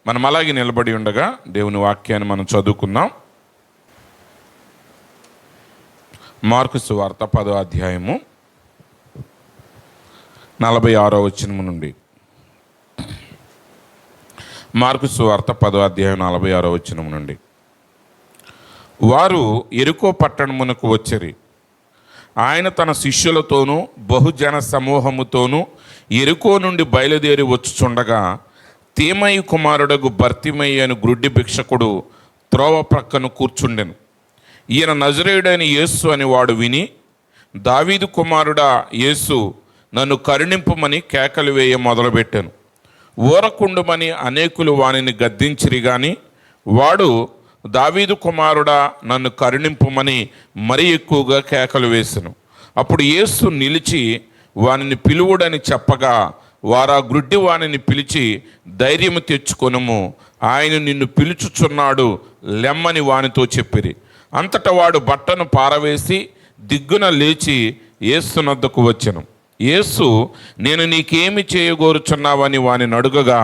మనం అలాగే నిలబడి ఉండగా దేవుని వాక్యాన్ని మనం చదువుకుందాం. మార్కు సువార్త 10వ అధ్యాయము 46వ వచనం నుండి. మార్కు సువార్త 10వ అధ్యాయం 46వ వచనం నుండి. వారు యెరికో పట్టణమునకు వచ్చిరి. ఆయన తన శిష్యులతోనూ బహుజన సమూహముతోనూ యెరికో నుండి బయలుదేరి వచ్చుచుండగా తీమయి కుమారుడగు బర్తిమయి అని గ్రుడ్డి భిక్షకుడు త్రోవ ప్రక్కను కూర్చుండెను. ఈయన నజరేయుడైన యేసు అని వాడు విని, దావీదు కుమారుడా యేసు, నన్ను కరుణింపుమని కేకలు వేయ మొదలుపెట్టాను. ఊరకుండుమని అనేకులు వానిని గద్దించిరి గాని వాడు, దావీదు కుమారుడా నన్ను కరుణింపుమని మరీ ఎక్కువగా కేకలు వేసెను. అప్పుడు యేసు నిలిచి వానిని పిలువుడని చెప్పగా వారా గ్రుడ్డి వానిని పిలిచి, ధైర్యము తెచ్చుకొనుము, ఆయన నిన్ను పిలుచుచున్నాడు, లెమ్మని వానితో చెప్పిరి. అంతటా వాడు బట్టను పారవేసి దిగ్గున లేచి యేసు నద్దకు వచ్చెను. యేసు, నేను నీకేమి చేయగోరుచున్నావని వానిని అడుగగా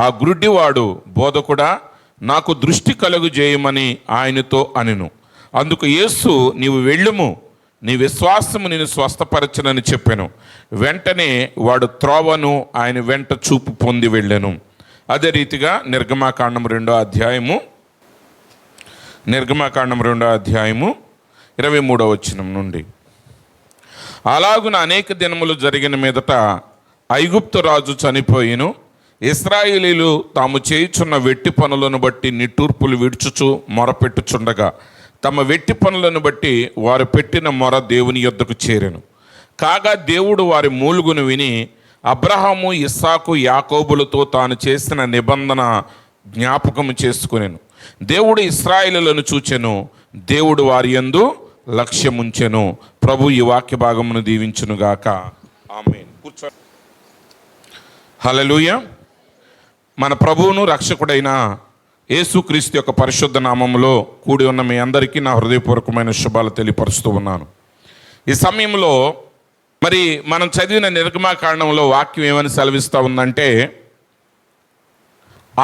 ఆ గ్రుడ్డివాడు, బోధకుడా, నాకు దృష్టి కలుగు చేయమని ఆయనతో అనెను. అందుకు యేసు, నీవు వెళ్ళుము, నీ విశ్వాసము నేను స్వస్థపరచనని చెప్పాను. వెంటనే వాడు త్రోవను ఆయన వెంట చూపు పొంది వెళ్ళాను. అదే రీతిగా నిర్గమాకాండం 2వ అధ్యాయము 23వ వచనం నుండి. అలాగున అనేక దినములు జరిగిన మీదట ఐగుప్తు రాజు చనిపోయిను. ఇశ్రాయేలీలు తాము చేయుచున్న వెట్టి పనులను బట్టి నిట్టూర్పులు విడుచుచు మొరపెట్టుచుండగా తమ వెట్టి పనులను బట్టి వారు పెట్టిన మొర దేవుని యొద్దకు చేరెను. కాగా దేవుడు వారి మూలుగును విని అబ్రహాము, ఇస్సాకు, యాకోబులతో తాను చేసిన నిబంధన జ్ఞాపకము చేసుకునేను. దేవుడు ఇశ్రాయేలులను చూచెను, దేవుడు వారి యందు లక్ష్యముంచెను. ప్రభు ఈ వాక్య భాగమును దీవించునుగాక. ఆమేన్. కూర్చో. హల్లెలూయా. మన ప్రభువును రక్షకుడైన యేసుక్రీస్తు యొక్క పరిశుద్ధ నామములో కూడి ఉన్న మీ అందరికీ నా హృదయపూర్వకమైన శుభాలు తెలియపరుస్తూ ఉన్నాను. ఈ సమయంలో మరి మనం చదివిన నిర్గమాకాండంలో వాక్యం ఏమని సెలవిస్తూ ఉందంటే,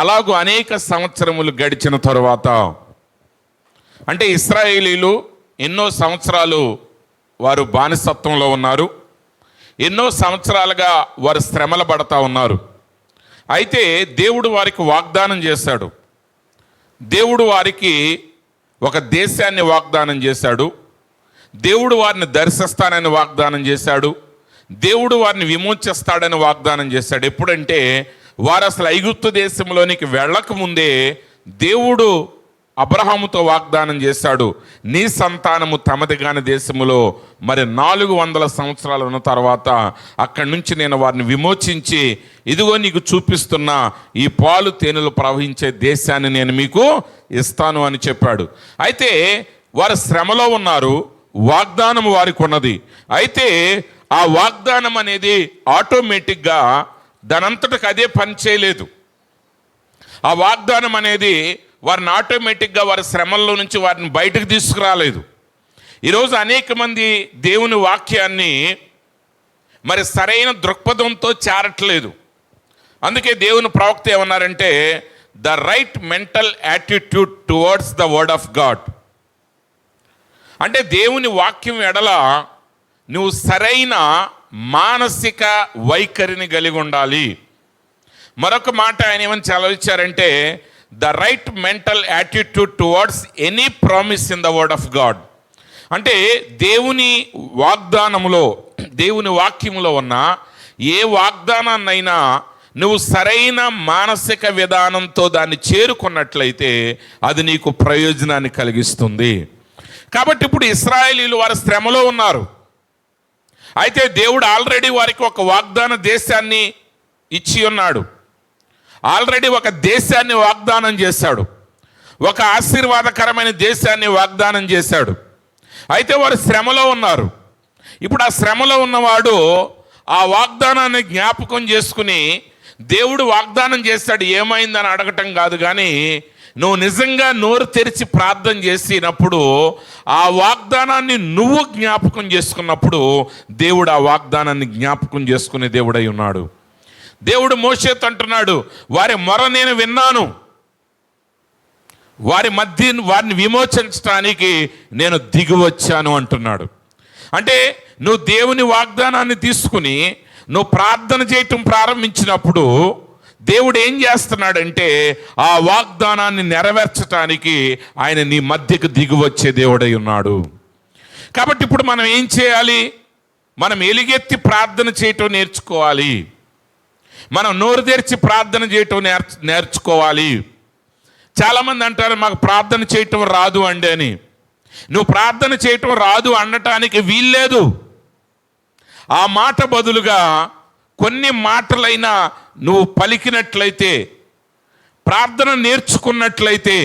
అలాగూ అనేక సంవత్సరములు గడిచిన తరువాత, అంటే ఇశ్రాయేలీలు ఎన్నో సంవత్సరాలు వారు బానిసత్వంలో ఉన్నారు, ఎన్నో సంవత్సరాలుగా వారు శ్రమలు పడతా ఉన్నారు. అయితే దేవుడు వారికి వాగ్దానం చేశాడు. దేవుడు వారికి ఒక దేశాన్ని వాగ్దానం చేశాడు. దేవుడు వారిని దర్శిస్తానని వాగ్దానం చేశాడు. దేవుడు వారిని విమోచిస్తాడని వాగ్దానం చేశాడు. ఎప్పుడంటే వారు అసలు ఐగుప్తు దేశంలోనికి వెళ్ళకముందే దేవుడు అబ్రహాముతో వాగ్దానం చేశాడు, నీ సంతానము తమది కాని దేశములో మరి 400 సంవత్సరాలు ఉన్న తర్వాత అక్కడి నుంచి నేను వారిని విమోచించి ఇదిగో నీకు చూపిస్తున్న ఈ పాలు తేనెలు ప్రవహించే దేశాన్ని నేను మీకు ఇస్తాను అని చెప్పాడు. అయితే వారు శ్రమలో ఉన్నారు, వాగ్దానం వారికి ఉన్నది. అయితే ఆ వాగ్దానం అనేది ఆటోమేటిక్గా దానంతటికి అదే పని చేయలేదు. ఆ వాగ్దానం అనేది వారిని ఆటోమేటిక్గా వారి శ్రమల్లో నుంచి వారిని బయటకు తీసుకురాలేదు. ఈరోజు అనేక మంది దేవుని వాక్యాన్ని మరి సరైన దృక్పథంతో చేరట్లేదు. అందుకే దేవుని ప్రవక్త ఏమన్నారంటే, the right mental attitude towards the word of God. అంటే దేవుని వాక్యం ఎడల నువ్వు సరైన మానసిక వైఖరిని కలిగి ఉండాలి. మరొక మాట ఆయన ఏమని సెలవిచ్చారంటే, the right mental attitude towards any promise in the word of God. అంటే దేవుని వాగ్దానములో, దేవుని వాక్యములో ఉన్న ఏ వాగ్దానాన్నైనా నువ్వు సరైన మానసిక విధానంతో దాన్ని చేరుకున్నట్లయితే అది నీకు ప్రయోజనాన్ని కలిగిస్తుంది. కాబట్టి ఇప్పుడు ఇశ్రాయేలీలు వారి శ్రమలో ఉన్నారు. అయితే దేవుడు ఆల్రెడీ వారికి ఒక వాగ్దాన దేశాన్ని ఇచ్చి ఉన్నాడు. ఆల్రెడీ ఒక దేశాన్ని వాగ్దానం చేశాడు, ఒక ఆశీర్వాదకరమైన దేశాన్ని వాగ్దానం చేశాడు. అయితే వారు శ్రమలో ఉన్నారు. ఇప్పుడు ఆ శ్రమలో ఉన్నవాడు ఆ వాగ్దానాన్ని జ్ఞాపకం చేసుకుని, దేవుడు వాగ్దానం చేశాడు ఏమైందని అడగటం కాదు, కానీ నువ్వు నిజంగా నోరు తెరిచి ప్రార్థన చేసినప్పుడు ఆ వాగ్దానాన్ని నువ్వు జ్ఞాపకం చేసుకున్నప్పుడు దేవుడు ఆ వాగ్దానాన్ని జ్ఞాపకం చేసుకునే దేవుడై ఉన్నాడు. దేవుడు మోషేతో అంటున్నాడు, వారి మొర నేను విన్నాను, వారిని విమోచించడానికి నేను దిగి వచ్చాను అంటున్నాడు. అంటే నువ్వు దేవుని వాగ్దానాన్ని తీసుకుని నువ్వు ప్రార్థన చేయటం ప్రారంభించినప్పుడు దేవుడు ఏం చేస్తున్నాడంటే ఆ వాగ్దానాన్ని నెరవేర్చడానికి ఆయన నీ మధ్యకు దిగి వచ్చే దేవుడై ఉన్నాడు. కాబట్టి ఇప్పుడు మనం ఏం చేయాలి? మనం ఎలుగెత్తి ప్రార్థన చేయటం నేర్చుకోవాలి. మనం నోరు తెరిచి ప్రార్థన చేయటం నేర్చుకోవాలి. చాలామంది అంటారు, మాకు ప్రార్థన చేయటం రాదు అండి అని. నువ్వు ప్రార్థన చేయటం రాదు అనటానికి వీల్లేదు. ఆ మాట బదులుగా కొన్ని మాటలైనా నువ్వు పలికినట్లయితే, ప్రార్థన నేర్చుకున్నట్లయితే,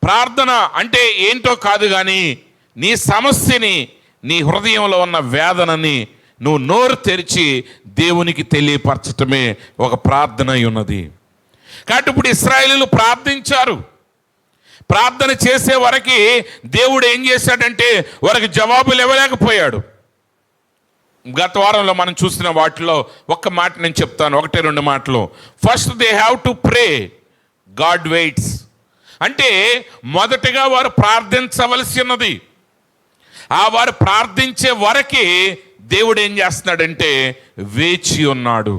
ప్రార్థన అంటే ఏంటో కాదు కానీ నీ సమస్యని, నీ హృదయంలో ఉన్న వేదనని నువ్వు నోరు తెరిచి దేవునికి తెలియపరచటమే ఒక ప్రార్థన అయి ఉన్నది. కాబట్టి ఇప్పుడు ఇశ్రాయేలీయులు ప్రార్థించారు. ప్రార్థన చేసే వరకు దేవుడు ఏం చేశాడంటే వారికి జవాబులు ఇవ్వలేకపోయాడు. గత వారంలో మనం చూసిన వాటిలో ఒక్క మాట నేను చెప్తాను, 1-2 మాటలు. First they have to pray, God weights. అంటే మొదటగా వారు ప్రార్థించవలసి ఉన్నది. వారు ప్రార్థించే వరకే దేవుడు ఏం చేస్తున్నాడంటే వేచి ఉన్నాడు.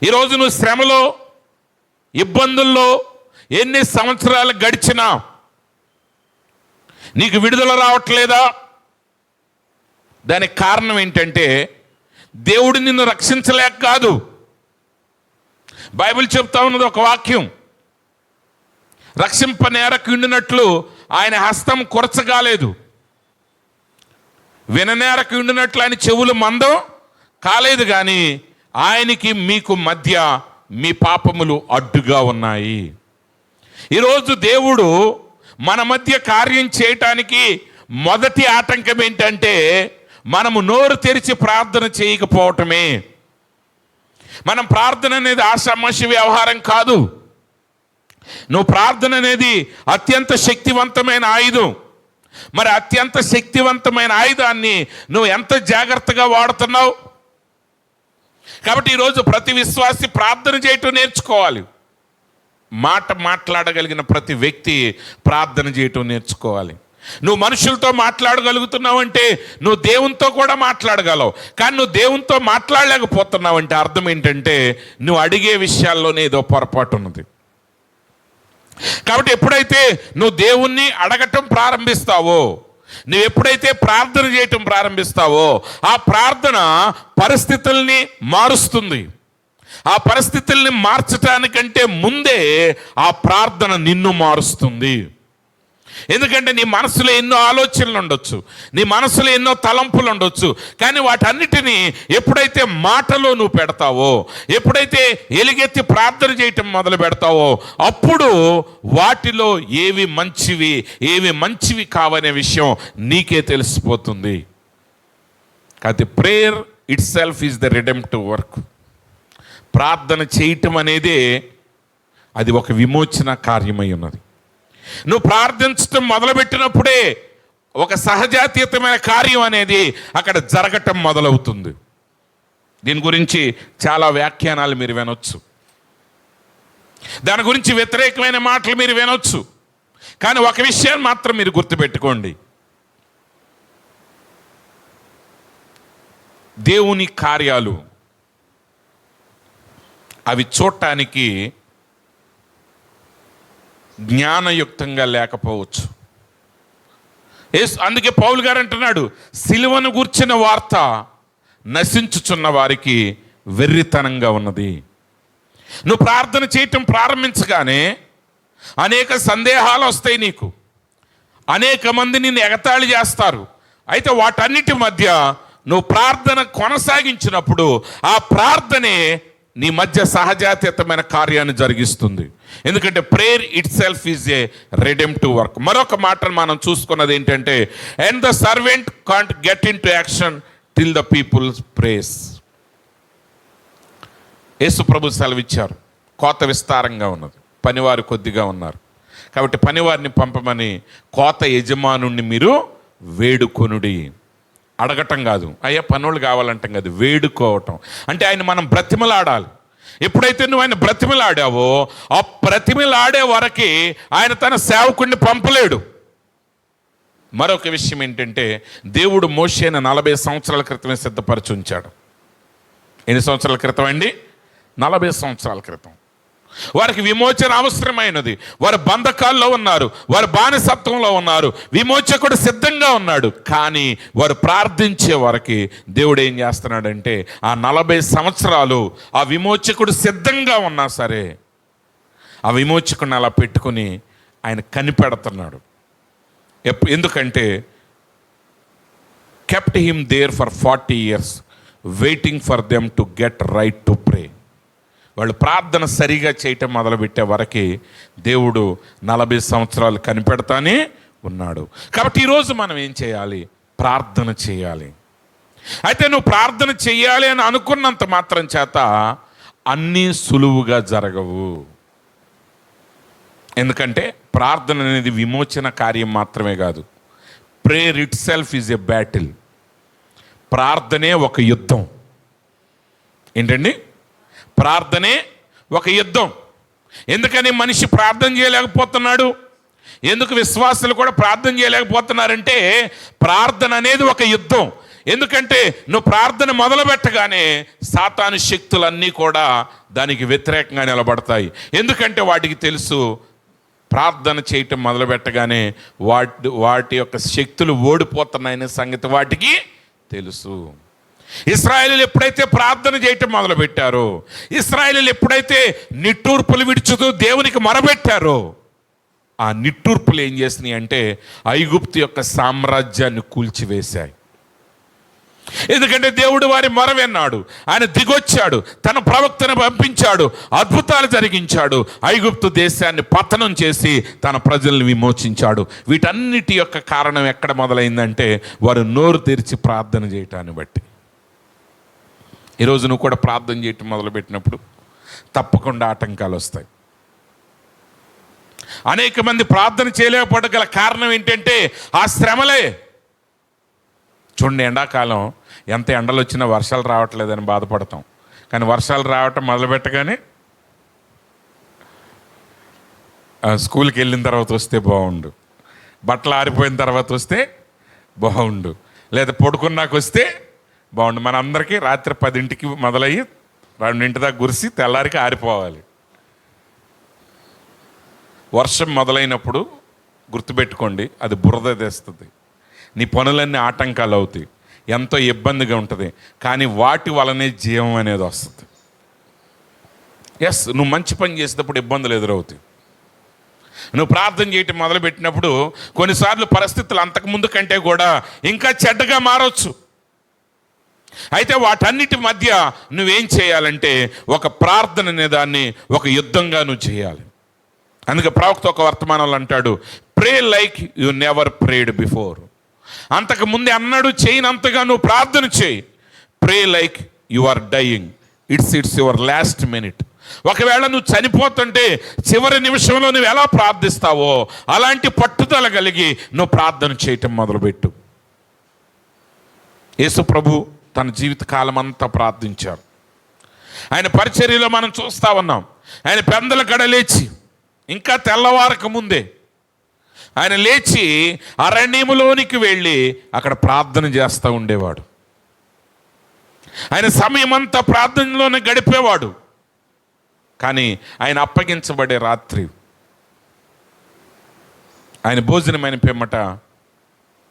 ఈరోజు నువ్వు శ్రమలో, ఇబ్బందుల్లో ఎన్ని సంవత్సరాలు గడిచినా నీకు విడుదల రావట్లేదా? దానికి కారణం ఏంటంటే దేవుడు నిన్ను రక్షించలేక కాదు. బైబిల్ చెప్తా ఉన్నది ఒక వాక్యం, రక్షింపనేరకుండినట్లు ఆయన హస్తం కొరచగాలేదు, విననేరకుండినట్లు ఆయన చెవులు మందం కాలేదు, కానీ ఆయనకి మీకు మధ్య మీ పాపములు అడ్డుగా ఉన్నాయి. ఈరోజు దేవుడు మన మధ్య కార్యం చేయటానికి మొదటి ఆటంకం ఏంటంటే మనము నోరు తెరిచి ప్రార్థన చేయకపోవటమే. మనం ప్రార్థన అనేది ఆషామాషి వ్యవహారం కాదు. నువ్వు ప్రార్థన అనేది అత్యంత శక్తివంతమైన ఆయుధం. మరి అత్యంత శక్తివంతమైన ఆయుధాన్ని నువ్వు ఎంత జాగ్రత్తగా వాడుతున్నావు? కాబట్టి ఈరోజు ప్రతి విశ్వాసి ప్రార్థన చేయటం నేర్చుకోవాలి. మాట్లాడగలిగిన ప్రతి వ్యక్తి ప్రార్థన చేయటం నేర్చుకోవాలి. నువ్వు మనుషులతో మాట్లాడగలుగుతున్నావు అంటే నువ్వు దేవునితో కూడా మాట్లాడగలవు. కానీ నువ్వు దేవునితో మాట్లాడలేకపోతున్నావు అంటే అర్థం ఏంటంటే నువ్వు అడిగే విషయాల్లోనే ఏదో పొరపాటు ఉన్నది. కాబట్టి ఎప్పుడైతే నువ్వు దేవుణ్ణి అడగటం ప్రారంభిస్తావో, నువ్వు ఎప్పుడైతే ప్రార్థన చేయటం ప్రారంభిస్తావో ఆ ప్రార్థన పరిస్థితుల్ని మారుస్తుంది. ఆ పరిస్థితుల్ని మార్చటానికంటే ముందే ఆ ప్రార్థన నిన్ను మారుస్తుంది. ఎందుకంటే నీ మనసులో ఎన్నో ఆలోచనలు ఉండొచ్చు, నీ మనసులో ఎన్నో తలంపులు ఉండొచ్చు, కానీ వాటన్నిటినీ ఎప్పుడైతే మాటలో నువ్వు పెడతావో, ఎప్పుడైతే ఎలుగెత్తి ప్రార్థన చేయటం మొదలు పెడతావో అప్పుడు వాటిలో ఏవి మంచివి ఏవి మంచివి కావనే విషయం నీకే తెలిసిపోతుంది. కాబట్టి prayer itself is the redemptive work. ప్రార్థన చేయటం అనేది అది ఒక విమోచన కార్యమై ఉన్నది. నువ్వు ప్రార్థించటం మొదలుపెట్టినప్పుడే ఒక సహజాతీయమైన కార్యం అనేది అక్కడ జరగటం మొదలవుతుంది. దీని గురించి చాలా వ్యాఖ్యానాలు మీరు వినొచ్చు, దాని గురించి వ్యతిరేకమైన మాటలు మీరు వినొచ్చు, కానీ ఒక విషయాన్ని మాత్రం మీరు గుర్తుపెట్టుకోండి, దేవుని కార్యాలు అవి చూడటానికి జ్ఞానయుక్తంగా లేకపోవచ్చు. అందుకే పౌలు గారు అంటున్నాడు, సిలువను గూర్చిన వార్త నశించుచున్న వారికి వెర్రితనంగా ఉన్నది. నువ్వు ప్రార్థన చేయటం ప్రారంభించగానే అనేక సందేహాలు వస్తాయి నీకు, అనేక మంది నిన్ను ఎగతాళి చేస్తారు. అయితే వాటన్నిటి మధ్య నువ్వు ప్రార్థన కొనసాగించినప్పుడు ఆ ప్రార్థనే నీ మధ్య సహజాతీయమైన కార్యాన్ని జరిగిస్తుంది. ఎందుకంటే prayer itself is a redemptive work. మరొక మాటను మనం చూసుకున్నది ఏంటంటే, and the servant can't get into action till the people prays. Yesu ప్రభు సెలవిచ్చారు, కోత విస్తారంగా ఉన్నది, పనివారు కొద్దిగా ఉన్నారు, కాబట్టి పనివారిని పంపమని కోత యజమానుణ్ణి మీరు వేడుకొనుడి అడగటం కాదు, అయ్యా పనులు కావాలంటాం కాదు, వేడుకోవటం. అంటే ఆయన మనం బ్రతిమలాడాలి. ఎప్పుడైతే నువ్వు ఆయన బ్రతిమలాడావో, ఆ బ్రతిమలాడే వరకు ఆయన తన సేవకుడిని పంపలేడు. మరొక విషయం ఏంటంటే, దేవుడు మోషేను 40 సంవత్సరాల క్రితమే సిద్ధపరిచి ఉంచాడు. ఎన్ని సంవత్సరాల క్రితం అండి? 40 సంవత్సరాల క్రితం. వారికి విమోచన అవసరమైనది. వారు బంధకాల్లో ఉన్నారు, వారు బానిసత్వంలో ఉన్నారు, విమోచకుడు సిద్ధంగా ఉన్నాడు. కానీ వారు ప్రార్థించే వారికి దేవుడు ఏం చేస్తున్నాడంటే, ఆ 40 సంవత్సరాలు ఆ విమోచకుడు సిద్ధంగా ఉన్నా సరే ఆ విమోచకుడిని అలా పెట్టుకుని ఆయన కనిపెడుతున్నాడు. ఎందుకంటే kept him there for 40 years waiting for them to get right to pray. వాళ్ళు ప్రార్థన సరిగా చేయటం మొదలుపెట్టే వరకు దేవుడు 40 సంవత్సరాలు కనిపెడతానే ఉన్నాడు. కాబట్టి ఈరోజు మనం ఏం చేయాలి? ప్రార్థన చేయాలి. అయితే నువ్వు ప్రార్థన చేయాలి అని అనుకున్నంత మాత్రం చేత అన్నీ సులువుగా జరగవు. ఎందుకంటే ప్రార్థన అనేది విమోచన కార్యం మాత్రమే కాదు. Prayer itself is a battle. ప్రార్థనే ఒక యుద్ధం. ఏంటండి? ప్రార్థనే ఒక యుద్ధం. ఎందుకని మనిషి ప్రార్థన చేయలేకపోతున్నాడు? ఎందుకు విశ్వాసులు కూడా ప్రార్థన చేయలేకపోతున్నారంటే, ప్రార్థన అనేది ఒక యుద్ధం. ఎందుకంటే నువ్వు ప్రార్థన మొదలు పెట్టగానే సాతాను శక్తులన్నీ కూడా దానికి వ్యతిరేకంగా నిలబడతాయి. ఎందుకంటే వాటికి తెలుసు, ప్రార్థన చేయటం మొదలు పెట్టగానే వాటి యొక్క శక్తులు ఓడిపోతున్నాయనే సంగతి వాటికి తెలుసు. ఇశ్రాయేలీయులు ఎప్పుడైతే ప్రార్థన చేయటం మొదలుపెట్టారో, ఇశ్రాయేలీయులు ఎప్పుడైతే నిట్టూర్పులు విడుచుతూ దేవునికి మొరబెట్టారో, ఆ నిట్టూర్పులు ఏం చేసినాయి అంటే ఐగుప్తు యొక్క సామ్రాజ్యాన్ని కూల్చివేశాయి. ఎందుకంటే దేవుడు వారి మొర విన్నాడు, ఆయన దిగొచ్చాడు, తన ప్రవక్తను పంపించాడు, అద్భుతాలు జరిగించాడు, ఐగుప్తు దేశాన్ని పతనం చేసి తన ప్రజల్ని విమోచించాడు. వీటన్నిటి యొక్క కారణం ఎక్కడ మొదలైందంటే వారు నోరు తెరిచి ప్రార్థన చేయటాన్ని బట్టి. ఈరోజు నువ్వు కూడా ప్రార్థన చేయటం మొదలుపెట్టినప్పుడు తప్పకుండా ఆటంకాలు వస్తాయి. అనేక మంది ప్రార్థన చేయలేకపోవడం కారణం ఏంటంటే ఆ శ్రమలే. చూడండి, ఎండాకాలం ఎంత ఎండలు వచ్చినా వర్షాలు రావట్లేదని బాధపడతాం. కానీ వర్షాలు రావటం మొదలుపెట్టగానే స్కూల్కి వెళ్ళిన తర్వాత వస్తే బాగుండు, బట్టలు ఆరిపోయిన తర్వాత వస్తే బాగుండు, లేదా పడుకున్నాక వస్తే బాగుండు. మనందరికీ రాత్రి 10ంటికి మొదలయ్యి 2ంటి దాకా గురిసి తెల్లారికి ఆరిపోవాలి. వర్షం మొదలైనప్పుడు గుర్తుపెట్టుకోండి, అది బురద తెస్తుంది, నీ పనులన్నీ ఆటంకాలు అవుతాయి, ఎంతో ఇబ్బందిగా ఉంటుంది. కానీ వాటి వలనే జీవం అనేది వస్తుంది. ఎస్, నువ్వు మంచి పని చేసేటప్పుడు ఇబ్బందులు ఎదురవుతాయి. నువ్వు ప్రార్థన చేయటం మొదలుపెట్టినప్పుడు కొన్నిసార్లు పరిస్థితులు అంతకుముందు కంటే కూడా ఇంకా చెడ్డగా మారవచ్చు. అయితే వాటన్నిటి మధ్య నువ్వేం చేయాలంటే ఒక ప్రార్థన అనే దాన్ని ఒక యుద్ధంగా నువ్వు చేయాలి. అందుకే ప్రవక్త ఒక వర్తమానంలో అంటాడు, pray like you never prayed before. అంతకుముందే అన్నాడు, చేయనంతగా నువ్వు ప్రార్థన చేయి. Pray like you are dying, it's your last minute. ఒకవేళ నువ్వు చనిపోతుంటే చివరి నిమిషంలో నువ్వు ఎలా ప్రార్థిస్తావో అలాంటి పట్టుదల కలిగి నువ్వు ప్రార్థన చేయటం మొదలుపెట్టు. యేసు ప్రభు తన జీవిత కాలం అంతా ప్రార్థించారు. ఆయన పరిచర్యలో మనం చూస్తూ ఉన్నాం. ఆయన పెందల గడ లేచి ఇంకా తెల్లవారక ముందే ఆయన లేచి అరణ్యములోనికి వెళ్ళి అక్కడ ప్రార్థన చేస్తూ ఉండేవాడు. ఆయన సమయం అంతా ప్రార్థనలోనే గడిపేవాడు. కానీ ఆయన అప్పగించబడే రాత్రి ఆయన భోజనమైన పిమ్మట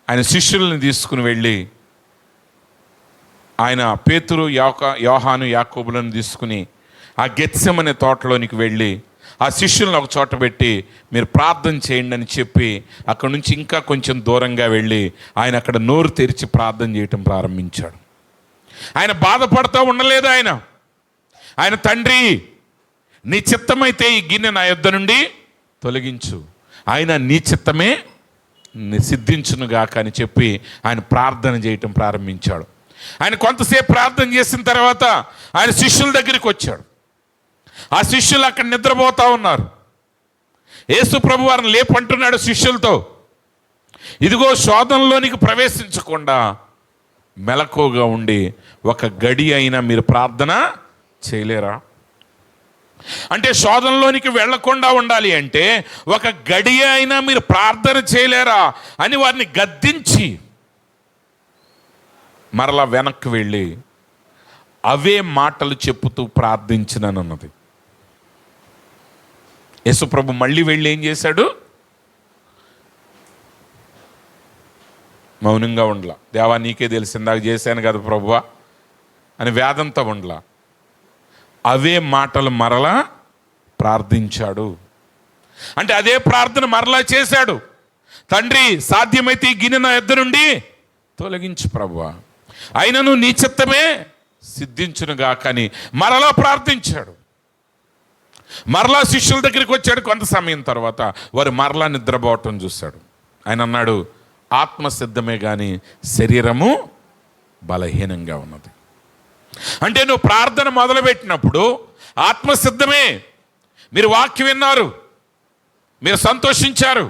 ఆయన శిష్యుల్ని తీసుకుని వెళ్ళి ఆయన పేతురు, యోహాను, యాకోబులను తీసుకుని ఆ గెత్సెమనే తోటలోనికి వెళ్ళి ఆ శిష్యులను ఒక చోట పెట్టి మీరు ప్రార్థన చేయండి అని చెప్పి అక్కడ నుంచి ఇంకా కొంచెం దూరంగా వెళ్ళి ఆయన అక్కడ నోరు తెరిచి ప్రార్థన చేయటం ప్రారంభించాడు. ఆయన బాధపడుతూ ఉండలేదు. ఆయన తండ్రి, నీ చిత్తమైతే ఈ గిన్నె నా యొద్ద నుండి తొలగించు, ఆయన నీ చిత్తమే సిద్ధించునుగాక అని చెప్పి ఆయన ప్రార్థన చేయటం ప్రారంభించాడు. ఆయన కొంతసేపు ప్రార్థన చేసిన తర్వాత ఆయన శిష్యుల దగ్గరికి వచ్చాడు. ఆ శిష్యులు అక్కడ నిద్రపోతూ ఉన్నారు. యేసు ప్రభు వారిని లేపంటున్నాడు శిష్యులతో, ఇదిగో శోధనలోనికి ప్రవేశించకుండా మెలకువగా ఉండి ఒక గడి అయినా మీరు ప్రార్థన చేయలేరా? అంటే శోధనలోనికి వెళ్లకుండా ఉండాలి అంటే ఒక గడి అయినా మీరు ప్రార్థన చేయలేరా అని వారిని గద్దించి మరలా వెనక్కి వెళ్ళి అవే మాటలు చెప్పుతూ ప్రార్థించినన్నది. యేసుప్రభు మళ్ళీ వెళ్ళి ఏం చేశాడు? మౌనంగా ఉండలా. దేవా నీకే తెలిసిందాక చేశాను కదా ప్రభువా అని వేదంతో ఉండలా. అవే మాటలు మరలా ప్రార్థించాడు. అంటే అదే ప్రార్థన మరలా చేశాడు. తండ్రి సాధ్యమైతే ఈ గిన్నె నా యొద్ద నుండి తొలగించు ప్రభువా, అయినను నీ చిత్తమే సిద్ధించునుగా కానీ మరలా ప్రార్థించాడు. మరలా శిష్యుల దగ్గరికి వచ్చాడు. కొంత సమయం తర్వాత వారు మరలా నిద్రపోవటం చూశాడు. ఆయన అన్నాడు, ఆత్మ సిద్ధమే కానీ శరీరము బలహీనంగా ఉన్నది. అంటే నువ్వు ప్రార్థన మొదలుపెట్టినప్పుడు ఆత్మ సిద్ధమే. మీరు వాక్యం విన్నారు, మీరు సంతోషించారు.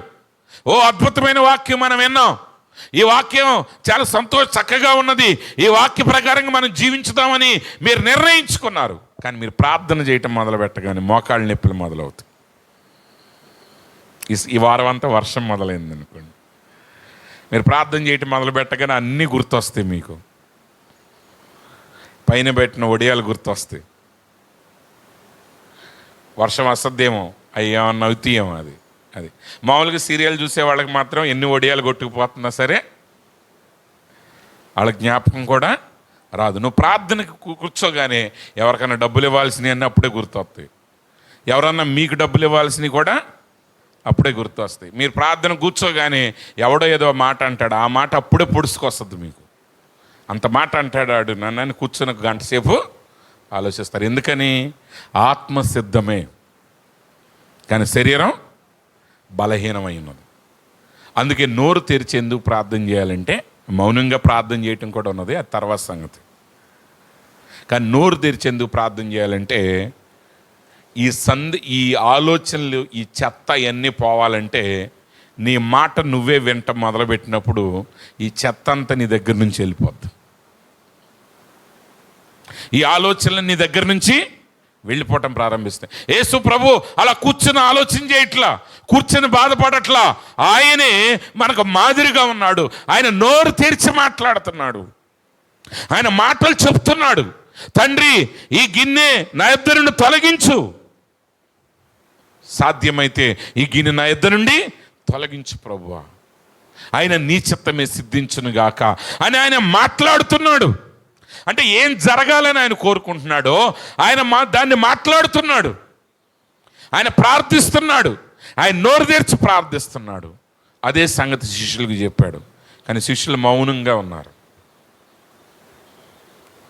ఓ అద్భుతమైన వాక్యం మనం విన్నాం, ఈ వాక్యం చాలా చక్కగా ఉన్నది, ఈ వాక్య ప్రకారంగా మనం జీవించుదామని మీరు నిర్ణయించుకున్నారు. కానీ మీరు ప్రార్థన చేయటం మొదలు పెట్టగానే మోకాళ్ళ నొప్పులు మొదలవుతాయి. ఈ వారం అంతా వర్షం మొదలైంది అనుకోండి, మీరు ప్రార్థన చేయటం మొదలు పెట్టగానే అన్నీ గుర్తొస్తాయి. మీకు పైన పెట్టిన ఒడియాలు గుర్తొస్తాయి. వర్షం వస్తుందేమో, అయ్యేమన్నా అవుతాయేమో. అది మామూలుగా సీరియల్ చూసే వాళ్ళకి మాత్రం ఎన్ని ఒడియాలు కొట్టుకుపోతున్నా సరే వాళ్ళ జ్ఞాపకం కూడా రాదు. నువ్వు ప్రార్థనకు కూర్చోగానే ఎవరికైనా డబ్బులు ఇవ్వాల్సినవి అన్నీ అప్పుడే గుర్తొస్తాయి. ఎవరన్నా మీకు డబ్బులు ఇవ్వాల్సినవి కూడా అప్పుడే గుర్తొస్తాయి. మీరు ప్రార్థన కూర్చోగానే ఎవడో ఏదో మాట అంటాడు, ఆ మాట అప్పుడే పొడుచుకొస్తుంది. మీకు అంత మాట అంటాడు నన్ను కూర్చొని గంట సేపు ఆలోచిస్తారు. ఎందుకని? ఆత్మ సిద్ధమే కానీ శరీరం బలహీనమై ఉన్నది. అందుకే నోరు తెరిచి ఎందుకు ప్రార్థన చేయాలంటే మౌనంగా ప్రార్థన చేయటం కూడా ఉన్నది, అది తర్వాత సంగతి. కానీ నోరు తెరిచి ఎందుకు ప్రార్థన చేయాలంటే ఈ ఆలోచనలు, ఈ చెత్త ఇవన్నీ పోవాలంటే నీ మాట నువ్వే వింట మొదలుపెట్టినప్పుడు ఈ చెత్త అంతా నీ దగ్గర నుంచి వెళ్ళిపోద్ది. ఈ ఆలోచనలు నీ దగ్గర నుంచి వెళ్ళిపోవటం ప్రారంభిస్తాయి. యేసు ప్రభు అలా కూర్చుని ఆలోచన చేయట్లా, కూర్చొని బాధపడట్లా. ఆయనే మనకు మాదిరిగా ఉన్నాడు. ఆయన నోరు తెరిచి మాట్లాడుతున్నాడు, ఆయన మాటలు చెప్తున్నాడు. తండ్రి ఈ గిన్నె నా యొద్ద నుండి తొలగించు, సాధ్యమైతే ఈ గిన్నె నా యొద్ద నుండి తొలగించు ప్రభువా, ఆయన నీ చిత్తమే సిద్ధించునుగాక అని ఆయన మాట్లాడుతున్నాడు. అంటే ఏం జరగాలని ఆయన కోరుకుంటున్నాడో ఆయన దాన్ని మాట్లాడుతున్నాడు. ఆయన ప్రార్థిస్తున్నాడు, ఆయన నోరు తెరిచి ప్రార్థిస్తున్నాడు. అదే సంగతి శిష్యులకు చెప్పాడు. కానీ శిష్యులు మౌనంగా ఉన్నారు.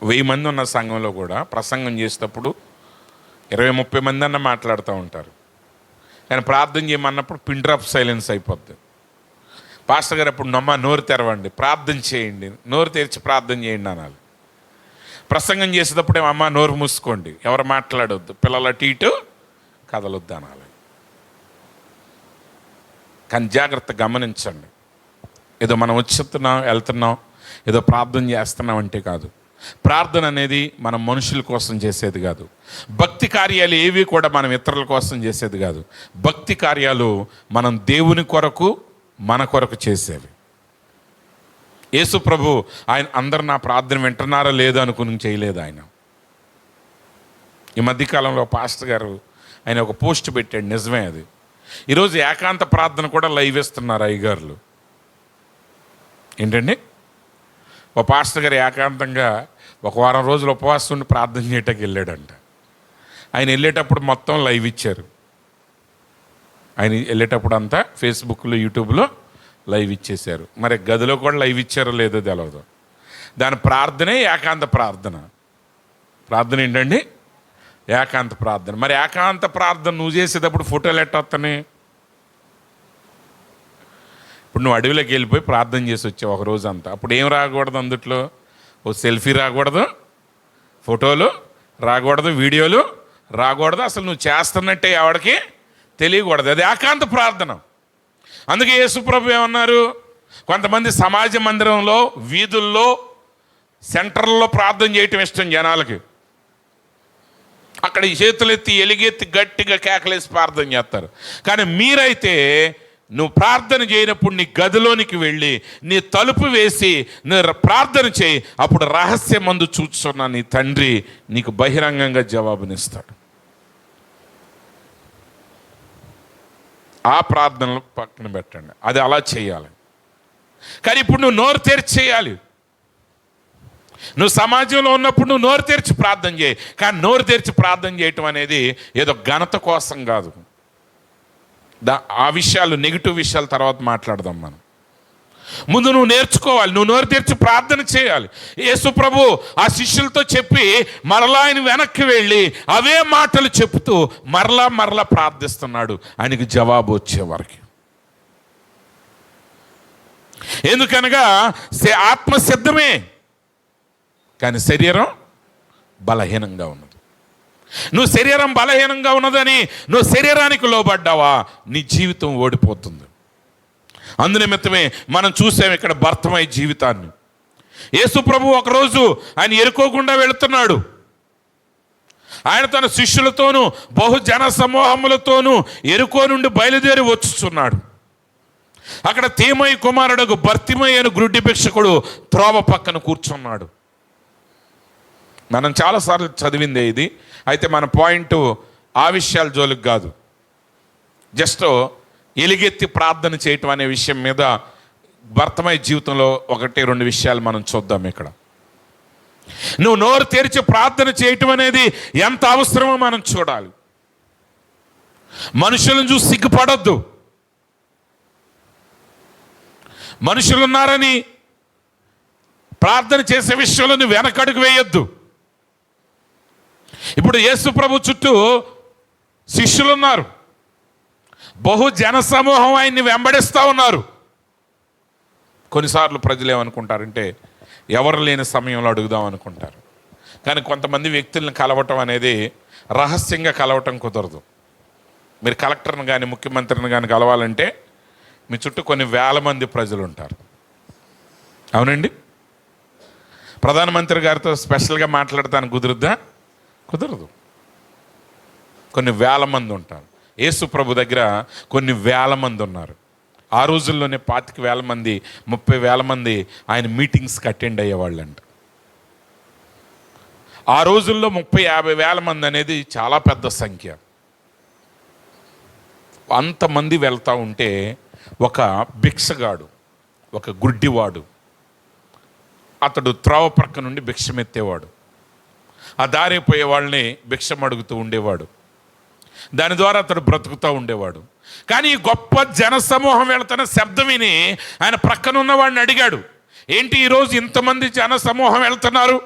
1000 మంది ఉన్న సంఘంలో కూడా ప్రసంగం చేసేటప్పుడు 20-30 మంది అన్న మాట్లాడుతూ ఉంటారు. కానీ ప్రార్థన చేయమన్నప్పుడు పిన్ డ్రాప్ సైలెన్స్ అయిపోద్ది. పాస్టర్ గారు అప్పుడు నోరు తెరవండి, ప్రార్థన చేయండి, నోరు తెరిచి ప్రార్థన చేయండి అనాలి. ప్రసంగం చేసేటప్పుడే అమ్మ నోరు మూసుకోండి, ఎవరు మాట్లాడొద్దు, పిల్లల టీటు కదలొద్దు అనాలి. కానీ జాగ్రత్త గమనించండి, ఏదో మనం వచ్చేస్తున్నాం వెళ్తున్నాం ఏదో ప్రార్థన చేస్తున్నాం అంటే కాదు. ప్రార్థన అనేది మనం మనుషుల కోసం చేసేది కాదు. భక్తి కార్యాలు ఏవి కూడా మనం ఇతరుల కోసం చేసేది కాదు. భక్తి కార్యాలు మనం దేవుని కొరకు, మన కొరకు చేసేవి. యేసు ప్రభు ఆయన అందరు నా ప్రార్థన వింటున్నారో లేదో అనుకుని చేయలేదు. ఆయన ఈ మధ్యకాలంలో పాస్టర్ గారు ఆయన ఒక పోస్ట్ పెట్టాడు, నిజమే అది. ఈరోజు ఏకాంత ప్రార్థన కూడా లైవ్ ఇస్తున్నారు అయ్యగారులు. ఏంటండి, ఒక పాస్టర్ గారు ఏకాంతంగా ఒక వారం రోజులు ఉపవాసం ఉండి ప్రార్థన చేయటానికి వెళ్ళాడంట. ఆయన వెళ్ళేటప్పుడు మొత్తం లైవ్ ఇచ్చారు. ఆయన వెళ్ళేటప్పుడు అంతా ఫేస్బుక్లో, యూట్యూబ్లో లైవ్ ఇచ్చేశారు. మరి గదిలో కూడా లైవ్ ఇచ్చారో లేదో తెలియదు. దాని ప్రార్థనే ఏకాంత ప్రార్థన. ప్రార్థన ఏంటండి? ఏకాంత ప్రార్థన. మరి ఏకాంత ప్రార్థన నువ్వు చేసేటప్పుడు ఫోటోలు ఎట్టొస్తానే? ఇప్పుడు నువ్వు అడవిలోకి వెళ్ళిపోయి ప్రార్థన చేసి వచ్చావు ఒక రోజు అంతా, అప్పుడు ఏం రాకూడదు? అందుట్లో ఓ సెల్ఫీ రాకూడదు, ఫోటోలు రాకూడదు, వీడియోలు రాకూడదు, అసలు నువ్వు చేస్తున్నట్టే ఎవరికి తెలియకూడదు. అది ఏకాంత ప్రార్థన. అందుకే యేసుప్రభు ఏమన్నారు, కొంతమంది సమాజ మందిరంలో, వీధుల్లో సెంటర్లో ప్రార్థన చేయటం ఇష్టం జనాలకి. అక్కడ ఈ చేతులెత్తి ఎలుగెత్తి గట్టిగా కేకలేసి ప్రార్థన చేస్తారు. కానీ మీరైతే నువ్వు ప్రార్థన చేయనప్పుడు నీ గదిలోనికి వెళ్ళి నీ తలుపు వేసి నువ్వు ప్రార్థన చేయి. అప్పుడు రహస్యమందు చూస్తున్న నీ తండ్రి నీకు బహిరంగంగా జవాబునిస్తాడు. ఆ ప్రార్థనలు పక్కన పెట్టండి, అది అలా చేయాలి. కానీ ఇప్పుడు నువ్వు నోరు తెరిచి చేయాలి. నువ్వు సమాజంలో ఉన్నప్పుడు నువ్వు నోరు తెరిచి ప్రార్థన చేయి. కానీ నోరు తెరిచి ప్రార్థన చేయటం అనేది ఏదో ఘనత కోసం కాదు. ఆ విషయాలు, నెగిటివ్ విషయాల తర్వాత మాట్లాడదాం మనం. ముందు నువ్వు నేర్చుకోవాలి, నువ్వు నోరు తెరిచి ప్రార్థన చేయాలి. యేసు ప్రభు ఆ శిష్యులతో చెప్పి మరలా ఆయన వెనక్కి వెళ్ళి అవే మాటలు చెప్తూ మరలా ప్రార్థిస్తున్నాడు ఆయనకి జవాబు వచ్చేవారికి. ఎందుకనగా ఆత్మ సిద్ధమే, కానీ శరీరం బలహీనంగా ఉన్నది. నువ్వు శరీరం బలహీనంగా ఉన్నదని నువ్వు శరీరానికి లోబడ్డావా, నీ జీవితం ఓడిపోతుంది. అందునిమిత్తమే మనం చూసాం ఇక్కడ భర్తమై జీవితాన్ని. యేసు ప్రభు ఒకరోజు ఆయన ఎరుకోకుండా వెళుతున్నాడు. ఆయన తన శిష్యులతోనూ బహుజన సమూహములతోనూ ఎరుకో నుండి బయలుదేరి వచ్చుచున్నాడు. అక్కడ తీమయి కుమారుడు భర్తిమై అని గ్రుడ్డి భిక్షకుడు త్రోవ పక్కన కూర్చున్నాడు. మనం చాలాసార్లు చదివిందే ఇది. అయితే మన పాయింట్ ఆ విషయాల జోలికి కాదు, జస్ట్ ఎలుగెత్తి ప్రార్థన చేయటం అనే విషయం మీద భర్తమై జీవితంలో 1-2 విషయాలు మనం చూద్దాం ఇక్కడ. నువ్వు నోరు తెరిచి ప్రార్థన చేయటం అనేది ఎంత అవసరమో మనం చూడాలి. మనుషులను చూసి సిగ్గుపడొద్దు. మనుషులున్నారని ప్రార్థన చేసే విషయంలో నువ్వు వెనకడుగు వేయొద్దు. ఇప్పుడు యేసు ప్రభు చుట్టూ శిష్యులు ఉన్నారు, బహు జన సమూహం ఆయన్ని వెంబడిస్తూ ఉన్నారు. కొన్నిసార్లు ప్రజలు ఏమనుకుంటారంటే ఎవరు లేని సమయంలో అడుగుదాం అనుకుంటారు. కానీ కొంతమంది వ్యక్తులను కలవటం అనేది రహస్యంగా కలవటం కుదరదు. మీరు కలెక్టర్ని కానీ ముఖ్యమంత్రిని కానీ కలవాలంటే మీ చుట్టూ కొన్ని వేల మంది ప్రజలు ఉంటారు. అవునండి, ప్రధానమంత్రి గారితో స్పెషల్గా మాట్లాడటానికి కుదురుద్దా? కుదరదు. కొన్ని వేల మంది ఉంటారు. యేసు ప్రభు దగ్గర కొన్ని వేల మంది ఉన్నారు. ఆ రోజుల్లోనే 25,000 మంది 30,000 మంది ఆయన మీటింగ్స్కి అటెండ్ అయ్యేవాళ్ళంట. ఆ రోజుల్లో 30,000-50,000 మంది అనేది చాలా పెద్ద సంఖ్య. అంతమంది వెళ్తూ ఉంటే ఒక భిక్షగాడు, ఒక గుడ్డివాడు, అతడు త్రోవ ప్రక్క నుండి భిక్షమెత్తేవాడు. ఆ దారిపోయే వాళ్ళని భిక్షం అడుగుతూ ఉండేవాడు. దాని ద్వారా అతడు బ్రతుకుతూ ఉండేవాడు. కానీ ఈ గొప్ప జనసమూహం వెళుతున్న శబ్దం విని ఆయన ప్రక్కనున్న వాడిని అడిగాడు, ఏంటి ఈరోజు ఇంతమంది జనసమూహం వెళ్తున్నారు?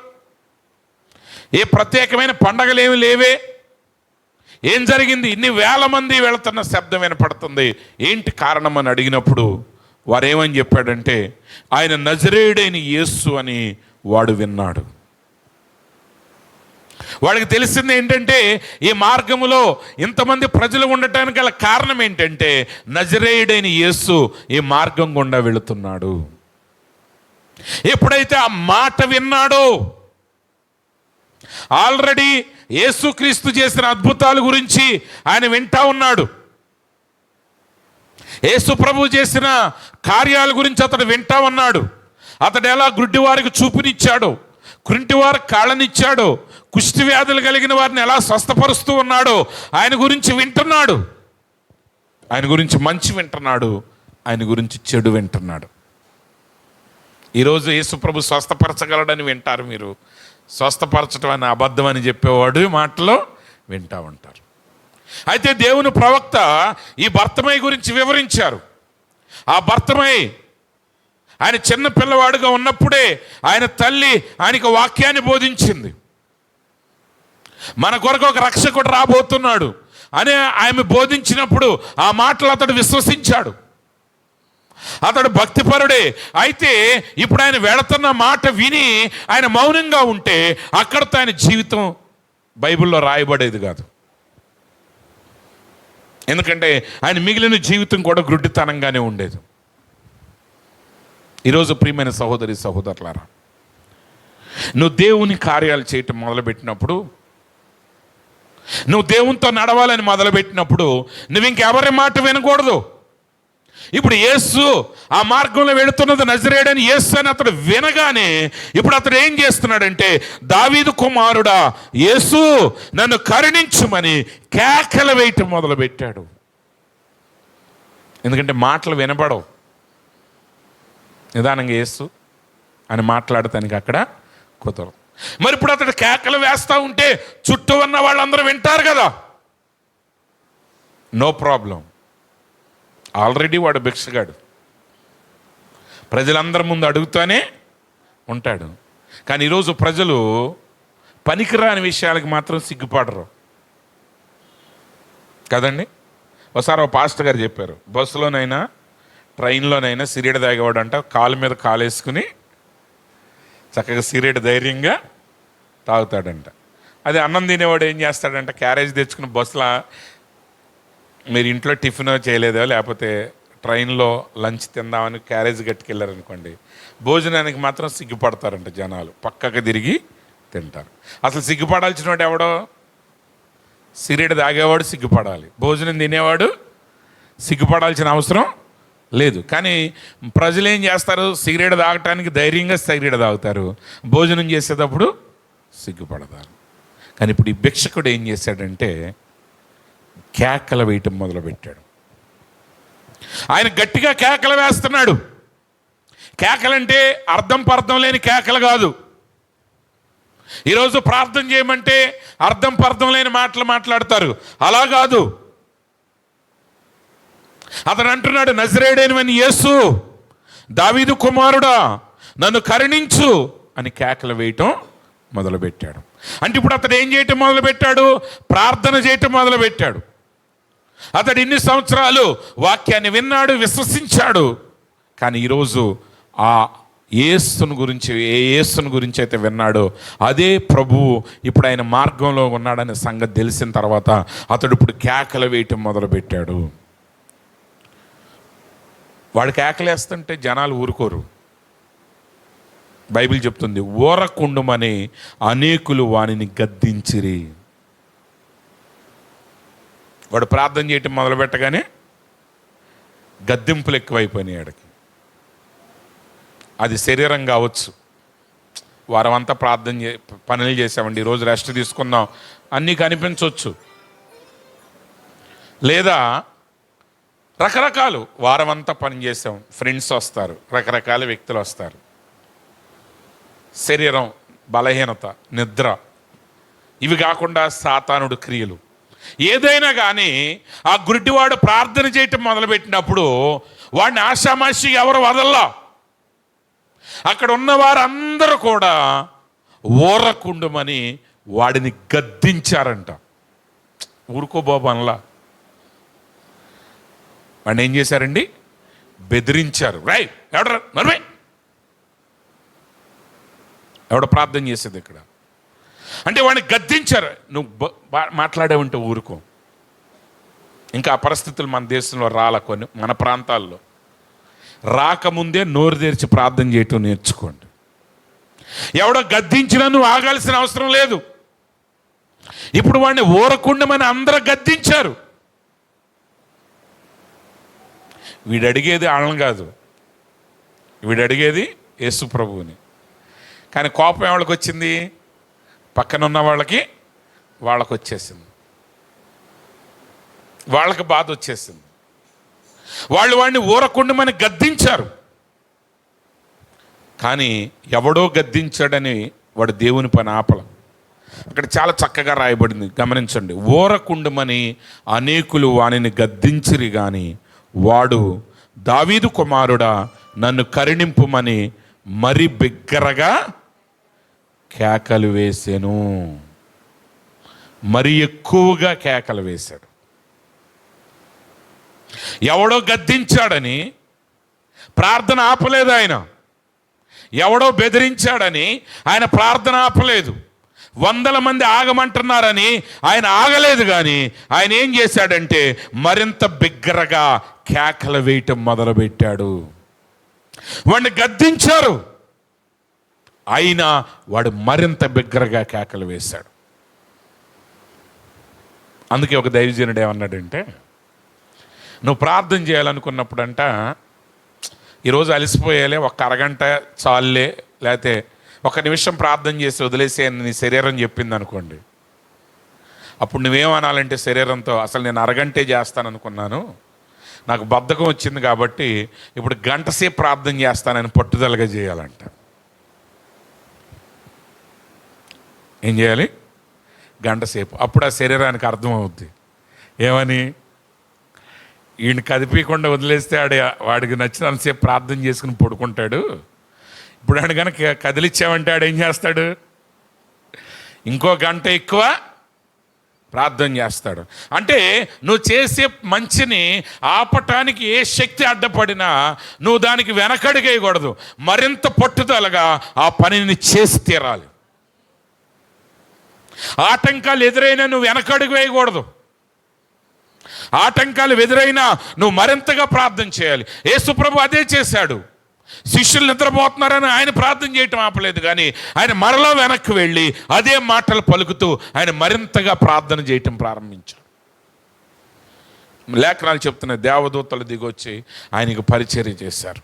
ఏ ప్రత్యేకమైన పండగలు ఏమి లేవే? ఏం జరిగింది? ఇన్ని వేల మంది వెళుతున్న శబ్దం వినపడుతుంది, ఏంటి కారణం అని అడిగినప్పుడు వారేమని చెప్పాడంటే ఆయన నజరేయుడైన యేసు అని వాడు విన్నాడు. వాడికి తెలిసింది ఏంటంటే ఈ మార్గములో ఇంతమంది ప్రజలు ఉండటానికి గల కారణం ఏంటంటే నజరేయుడైన యేసు ఈ మార్గం గుండా వెళుతున్నాడు. ఎప్పుడైతే ఆ మాట విన్నాడో, ఆల్రెడీ యేసుక్రీస్తు చేసిన అద్భుతాల గురించి ఆయన వింటా ఉన్నాడు. యేసు ప్రభు చేసిన కార్యాల గురించి అతడు వింటా ఉన్నాడు. అతడు ఎలా గుడ్డివారికి చూపునిచ్చాడో, కుంటివారికి కాళ్ళనిచ్చాడో, కుష్టి వ్యాధులు కలిగిన వారిని ఎలా స్వస్థపరుస్తూ ఉన్నాడో ఆయన గురించి వింటున్నాడు. ఆయన గురించి మంచి వింటున్నాడు, ఆయన గురించి చెడు వింటున్నాడు. ఈరోజు యేసు ప్రభు స్వస్థపరచగలడని వింటారు మీరు. స్వస్థపరచడం అని అబద్ధం అని చెప్పేవాడు మాటలో వింటూ ఉంటారు. అయితే దేవుని ప్రవక్త ఈ భర్తమై గురించి వివరించారు. ఆ భర్తమై ఆయన చిన్న పిల్లవాడుగా ఉన్నప్పుడే ఆయన తల్లి ఆయనకు వాక్యాన్ని బోధించింది. మన కొరకు ఒక రక్షకుడు రాబోతున్నాడు అని ఆమె బోధించినప్పుడు ఆ మాటలు అతడు విశ్వసించాడు. అతడు భక్తిపరుడే. అయితే ఇప్పుడు ఆయన వెళుతున్న మాట విని ఆయన మౌనంగా ఉంటే అక్కడితో ఆయన జీవితం బైబిల్లో రాయబడేది కాదు. ఎందుకంటే ఆయన మిగిలిన జీవితం కూడా గ్రుడ్డితనంగానే ఉండేది. ఈరోజు ప్రియమైన సహోదరి సహోదరులారా, నువ్వు దేవుని కార్యాలు చేయటం మొదలుపెట్టినప్పుడు, నువ్వు దేవునితో నడవాలని మొదలుపెట్టినప్పుడు నువ్వు ఇంకెవరి మాట వినకూడదు. ఇప్పుడు యేసు ఆ మార్గంలో వెళుతున్నది నజరేయుడని యేసు అని అతడు వినగానే ఇప్పుడు అతడు ఏం చేస్తున్నాడంటే, దావీదు కుమారుడా యేసు నన్ను కరుణించుమని కేకలు వేయటం మొదలుపెట్టాడు. ఎందుకంటే మాటలు వినపడవు. నిదానంగా యేసు అని మాట్లాడటానికి అక్కడ కుదరదు. మరి ఇప్పుడు అతడు కేకలు వేస్తూ ఉంటే చుట్టూ ఉన్న వాళ్ళందరూ వింటారు కదా, నో ప్రాబ్లం. ఆల్రెడీ వాడు భిక్షగాడు, ప్రజలందరి ముందు అడుగుతూనే ఉంటాడు. కానీ ఈరోజు ప్రజలు పనికిరాని విషయాలకు మాత్రం సిగ్గుపడరు కదండి. ఒకసారి ఒక పాస్టర్ గారు చెప్పారు, బస్సులోనైనా ట్రైన్లోనైనా సిగరెట్ తాగేవాడు అంట కాలు మీద కాలేసుకుని చక్కగా సిగరెట్ ధైర్యంగా తాగుతాడంట. అదే అన్నం తినేవాడు ఏం చేస్తాడంట, క్యారేజ్ తెచ్చుకుని బస్సులో, మీరు ఇంట్లో టిఫిన్ చేయలేదో లేకపోతే ట్రైన్లో లంచ్ తిందామని క్యారేజ్ కట్టుకెళ్ళారనుకోండి, భోజనానికి మాత్రం సిగ్గుపడతారంట జనాలు, పక్కకు తిరిగి తింటారు. అసలు సిగ్గుపడాల్సిన వాడు ఎవడో, సిగరెట్ తాగేవాడు సిగ్గుపడాలి, భోజనం తినేవాడు సిగ్గుపడాల్సిన అవసరం లేదు. కానీ ప్రజలు ఏం చేస్తారు, సిగరెట్ తాగటానికి ధైర్యంగా సిగరెట్ తాగుతారు, భోజనం చేసేటప్పుడు సిగ్గుపడతారు. కానీ ఇప్పుడు ఈ భిక్షకుడు ఏం చేశాడంటే కేకలు వేయటం మొదలుపెట్టాడు. ఆయన గట్టిగా కేకలు వేస్తున్నాడు. కేకలంటే అర్థం పర్థం లేని కేకలు కాదు. ఈరోజు ప్రార్థన చేయమంటే అర్థం పర్థం లేని మాటలు మాట్లాడతారు, అలా కాదు. అతను అంటున్నాడు, నజరేయుడైన యేసు దావీదు కుమారుడా నన్ను కరుణించు అని కేకలు వేయటం మొదలుపెట్టాడు. అంటే ఇప్పుడు అతడు ఏం చేయటం మొదలుపెట్టాడు, ప్రార్థన చేయటం మొదలుపెట్టాడు. అతడు ఇన్ని సంవత్సరాలు వాక్యాన్ని విన్నాడు, విశ్వసించాడు. కానీ ఈరోజు ఆ యేసును గురించి, ఏ యేసును గురించి అయితే విన్నాడో అదే ప్రభువు ఇప్పుడు ఆయన మార్గంలో ఉన్నాడనే సంగతి తెలిసిన తర్వాత అతడు ఇప్పుడు కేకలు వేయటం మొదలుపెట్టాడు. వాడు కేకలేస్తుంటే జనాలు ఊరుకోరు. బైబిల్ చెప్తుంది, ఊరకుండుమని అనేకులు వానిని గద్దించిరి. వాడు ప్రార్థన చేయటం మొదలుపెట్టగానే గద్దింపులు ఎక్కువైపోయినాయి వాడికి. అది శరీరం కావచ్చు, వారం అంతా పనులు చేసామండి, ఈరోజు రెస్ట్ తీసుకుందాం అన్నీ కనిపించవచ్చు. లేదా రకరకాలు, వారం అంతా పని చేసాం, ఫ్రెండ్స్ వస్తారు, రకరకాల వ్యక్తులు వస్తారు. శరీరం, బలహీనత, నిద్ర, ఇవి కాకుండా సాతానుడు క్రియలు, ఏదైనా కానీ ఆ గుడ్డివాడు ప్రార్థన చేయటం మొదలుపెట్టినప్పుడు వాడిని ఆషామాషి ఎవరు వదల్లా. అక్కడ ఉన్న వారందరూ కూడా ఊరకుండమని వాడిని గద్దించారంట. ఊరుకో బాబు అనలా, వాడిని ఏం చేశారండి, బెదిరించారు. ఎవడ నర్మే, ఎవడ ప్రార్థన చేసేది ఇక్కడ అంటే వాడిని గద్దించారు. నువ్వు మాట్లాడేవంటే ఊరుకో. ఇంకా ఆ పరిస్థితులు మన దేశంలో కొన్ని మన ప్రాంతాల్లో రాకముందే నోరు తెరిచి ప్రార్థన చేయటం నేర్చుకోండి. ఎవడో గద్దించినా నువ్వు ఆగాల్సిన అవసరం లేదు. ఇప్పుడు వాడిని ఊరకుండమని అందరూ గద్దించారు. వీడు అడిగేది వాళ్ళని కాదు, వీడు అడిగేది యేసు ప్రభువుని. కానీ కోపం ఎవరికి వచ్చింది, పక్కన ఉన్న వాళ్ళకి వచ్చేసింది, వాళ్ళకి బాధ వచ్చేసింది. వాళ్ళు వాడిని ఊరకుండమని గద్దించారు. కానీ ఎవడో గద్దించాడని వాడు దేవుని పని ఆపల. అక్కడ చాలా చక్కగా రాయబడింది, గమనించండి. ఊరకుండమని అనేకులు వానిని గద్దించిరి గాని వాడు దావీదు కుమారుడా నన్ను కరుణింపుమని మరి బిగ్గరగా కేకలు వేసెను. మరి ఎక్కువగా కేకలు వేశాడు. ఎవడో గద్దించాడని ప్రార్థన ఆపలేదు ఆయన, ఎవడో బెదిరించాడని ఆయన ప్రార్థన ఆపలేదు, 100 మంది ఆగమంటున్నారని ఆయన ఆగలేదు. కానీ ఆయన ఏం చేశాడంటే మరింత బిగ్గరగా కేకలు వేయటం మొదలుపెట్టాడు. వాడిని గద్దించారు, అయినా వాడు మరింత బిగ్గరగా కేకలు వేశాడు. అందుకే ఒక దైవజనుడు ఏమన్నాడంటే, నువ్వు ప్రార్థన చేయాలనుకున్నప్పుడంట, ఈరోజు అలసిపోయాలే, ఒక అరగంట చాలులే, లేకపోతే ఒక నిమిషం ప్రార్థన చేసి వదిలేసే నీ శరీరం చెప్పింది అనుకోండి, అప్పుడు నువ్వేమనాలంటే శరీరంతో, అసలు నేను అరగంటే చేస్తాననుకున్నాను, నాకు బద్ధకం వచ్చింది కాబట్టి ఇప్పుడు గంట సేపు ప్రార్థన చేస్తానని పట్టుదలగా చేయాలంట. ఏం చేయాలి? గంట సేపు. అప్పుడు ఆ శరీరానికి అర్థమవుద్ది ఏమని, ఈయన కదిపీయకుండా వదిలేస్తే వాడికి నచ్చినంతసేపు ప్రార్థన చేసుకుని పడుకుంటాడు. ఇప్పుడు ఆయన కనుక కదిలిచ్చామంటే ఆడేం చేస్తాడు? ఇంకో గంట ఎక్కువ ప్రార్థన చేస్తాడు. అంటే నువ్వు చేసే మంచిని ఆపటానికి ఏ శక్తి అడ్డపడినా నువ్వు దానికి వెనకడుగేయకూడదు, మరింత పట్టుదలగా ఆ పనిని చేసి తీరాలి. ఆటంకాలు ఎదురైనా నువ్వు వెనకడుగు వేయకూడదు. ఆటంకాలు ఎదురైనా నువ్వు మరింతగా ప్రార్థన చేయాలి. యేసుప్రభు అదే చేశాడు. శిష్యులు నిద్రపోతున్నారని ఆయన ప్రార్థన చేయటం ఆపలేదు, కానీ ఆయన మరలా వెనక్కి వెళ్ళి అదే మాటలు పలుకుతూ ఆయన మరింతగా ప్రార్థన చేయటం ప్రారంభించాడు. లేఖనాలు చెప్తున్న దేవదూతలు దిగొచ్చి ఆయనకు పరిచర్య చేశారు.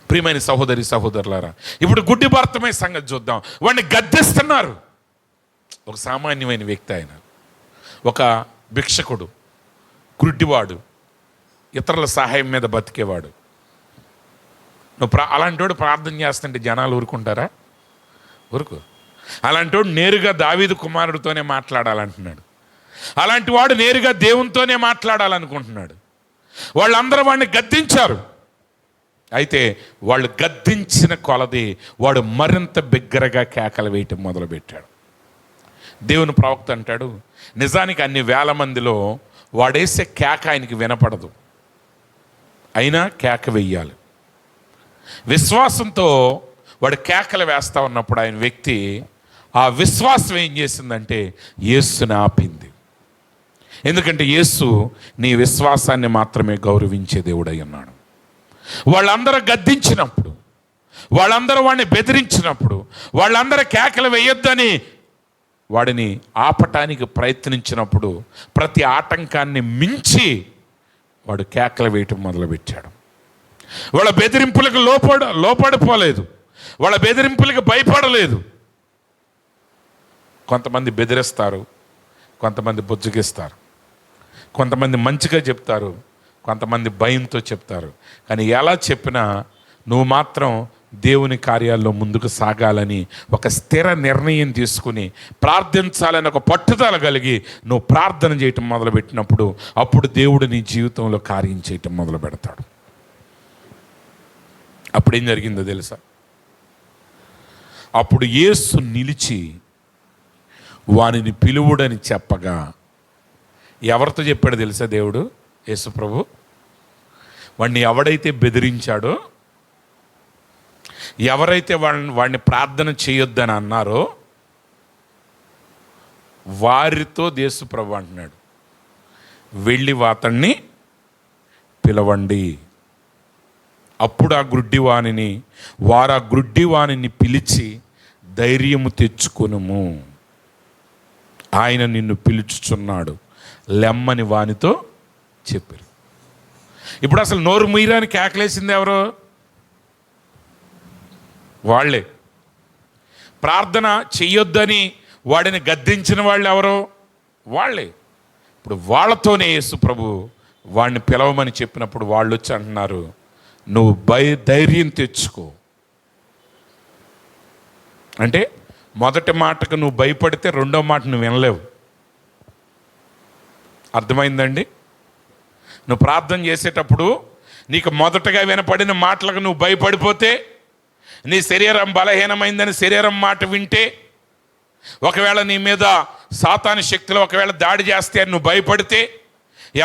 ప్రియమైన సహోదరి సహోదరులారా, ఇప్పుడు గుడ్డి భర్తమే సంగతి చూద్దాం. వాడిని గద్దిస్తున్నారు. ఒక సామాన్యమైన వ్యక్తి ఆయన, ఒక భిక్షకుడు, గుడ్డివాడు, ఇతరుల సహాయం మీద బతికేవాడు. నువ్వు అలాంటి వాడు ప్రార్థన చేస్తుంటే జనాలు ఊరుకుంటారా? ఊరుకు. అలాంటి వాడు నేరుగా దావీదు కుమారుడితోనే మాట్లాడాలంటున్నాడు. అలాంటి వాడు నేరుగా దేవునితోనే మాట్లాడాలనుకుంటున్నాడు. వాళ్ళందరూ వాడిని గద్దించారు. అయితే వాళ్ళు గద్దించిన కొలది వాడు మరింత బిగ్గరగా కేకలు వేయటం మొదలుపెట్టాడు. దేవుని ప్రవక్త అంటాడు, నిజానికి అన్ని వేల మందిలో వాడేసే కేక ఆయనకి వినపడదు, అయినా కేక వెయ్యాలి. విశ్వాసంతో వాడు కేకలు వేస్తూ ఉన్నప్పుడు ఆయన వ్యక్తి, ఆ విశ్వాసం ఏం చేసిందంటే యేసుని ఆపింది. ఎందుకంటే యేసు నీ విశ్వాసాన్ని మాత్రమే గౌరవించే దేవుడై ఉన్నాడు. వాళ్ళందరూ గద్దించినప్పుడు, వాళ్ళందరూ వాడిని బెదిరించినప్పుడు, వాళ్ళందరూ కేకలు వేయొద్దని వాడిని ఆపటానికి ప్రయత్నించినప్పుడు ప్రతి ఆటంకాన్ని మించి వాడు కేకలు వేయటం మొదలుపెట్టాడు. వాళ్ళ బెదిరింపులకు లోపడిపోలేదు, వాళ్ళ బెదిరింపులకు భయపడలేదు. కొంతమంది బెదిరిస్తారు, కొంతమంది బుజ్జగిస్తారు, కొంతమంది మంచిగా చెప్తారు, కొంతమంది భయంతో చెప్తారు. కానీ ఎలా చెప్పినా నువ్వు మాత్రం దేవుని కార్యాల్లో ముందుకు సాగాలని ఒక స్థిర నిర్ణయం తీసుకుని ప్రార్థించాలని ఒక పట్టుదల కలిగి నువ్వు ప్రార్థన చేయటం మొదలుపెట్టినప్పుడు అప్పుడు దేవుడు నీ జీవితంలో కార్యం చేయటం మొదలు పెడతాడు. అప్పుడేం జరిగిందో తెలుసా? అప్పుడు యేసు నిలిచి వానిని పిలువుడని చెప్పగా, ఎవరితో చెప్పాడు తెలుసా దేవుడు? యేసు ప్రభు వాడిని ఎవడైతే బెదిరించాడో, ఎవరైతే వాడిని ప్రార్థన చేయొద్దని అన్నారో వారితో యేసు ప్రభు అంటున్నాడు, వెళ్ళి అతన్ని పిలవండి. అప్పుడు ఆ గ్రుడ్డివాణిని పిలిచి ధైర్యము తెచ్చుకొనుము, ఆయన నిన్ను పిలుచుచున్నాడు, లెమ్మని వానితో చెప్పారు. ఇప్పుడు అసలు నోరు ముయ్యరాని కేకలేసింది ఎవరో? వాళ్ళే. ప్రార్థన చెయ్యొద్దని వాడిని గద్దించిన వాళ్ళు ఎవరో? వాళ్ళే. ఇప్పుడు వాళ్ళతోనే యేసు ప్రభు వాడిని పిలవమని చెప్పినప్పుడు వాళ్ళు వచ్చి అంటున్నారు, నువ్వు ధైర్యం తెచ్చుకో. అంటే మొదటి మాటకు నువ్వు భయపడితే రెండో మాట నువ్వు వినలేవు. అర్థమైందండి? నువ్వు ప్రార్థన చేసేటప్పుడు నీకు మొదటగా వినపడిన మాటలకు నువ్వు భయపడిపోతే, నీ శరీరం బలహీనమైందని శరీరం మాట వింటే, ఒకవేళ నీ మీద సాతాను శక్తులు ఒకవేళ దాడి చేస్తే అని నువ్వు భయపడితే,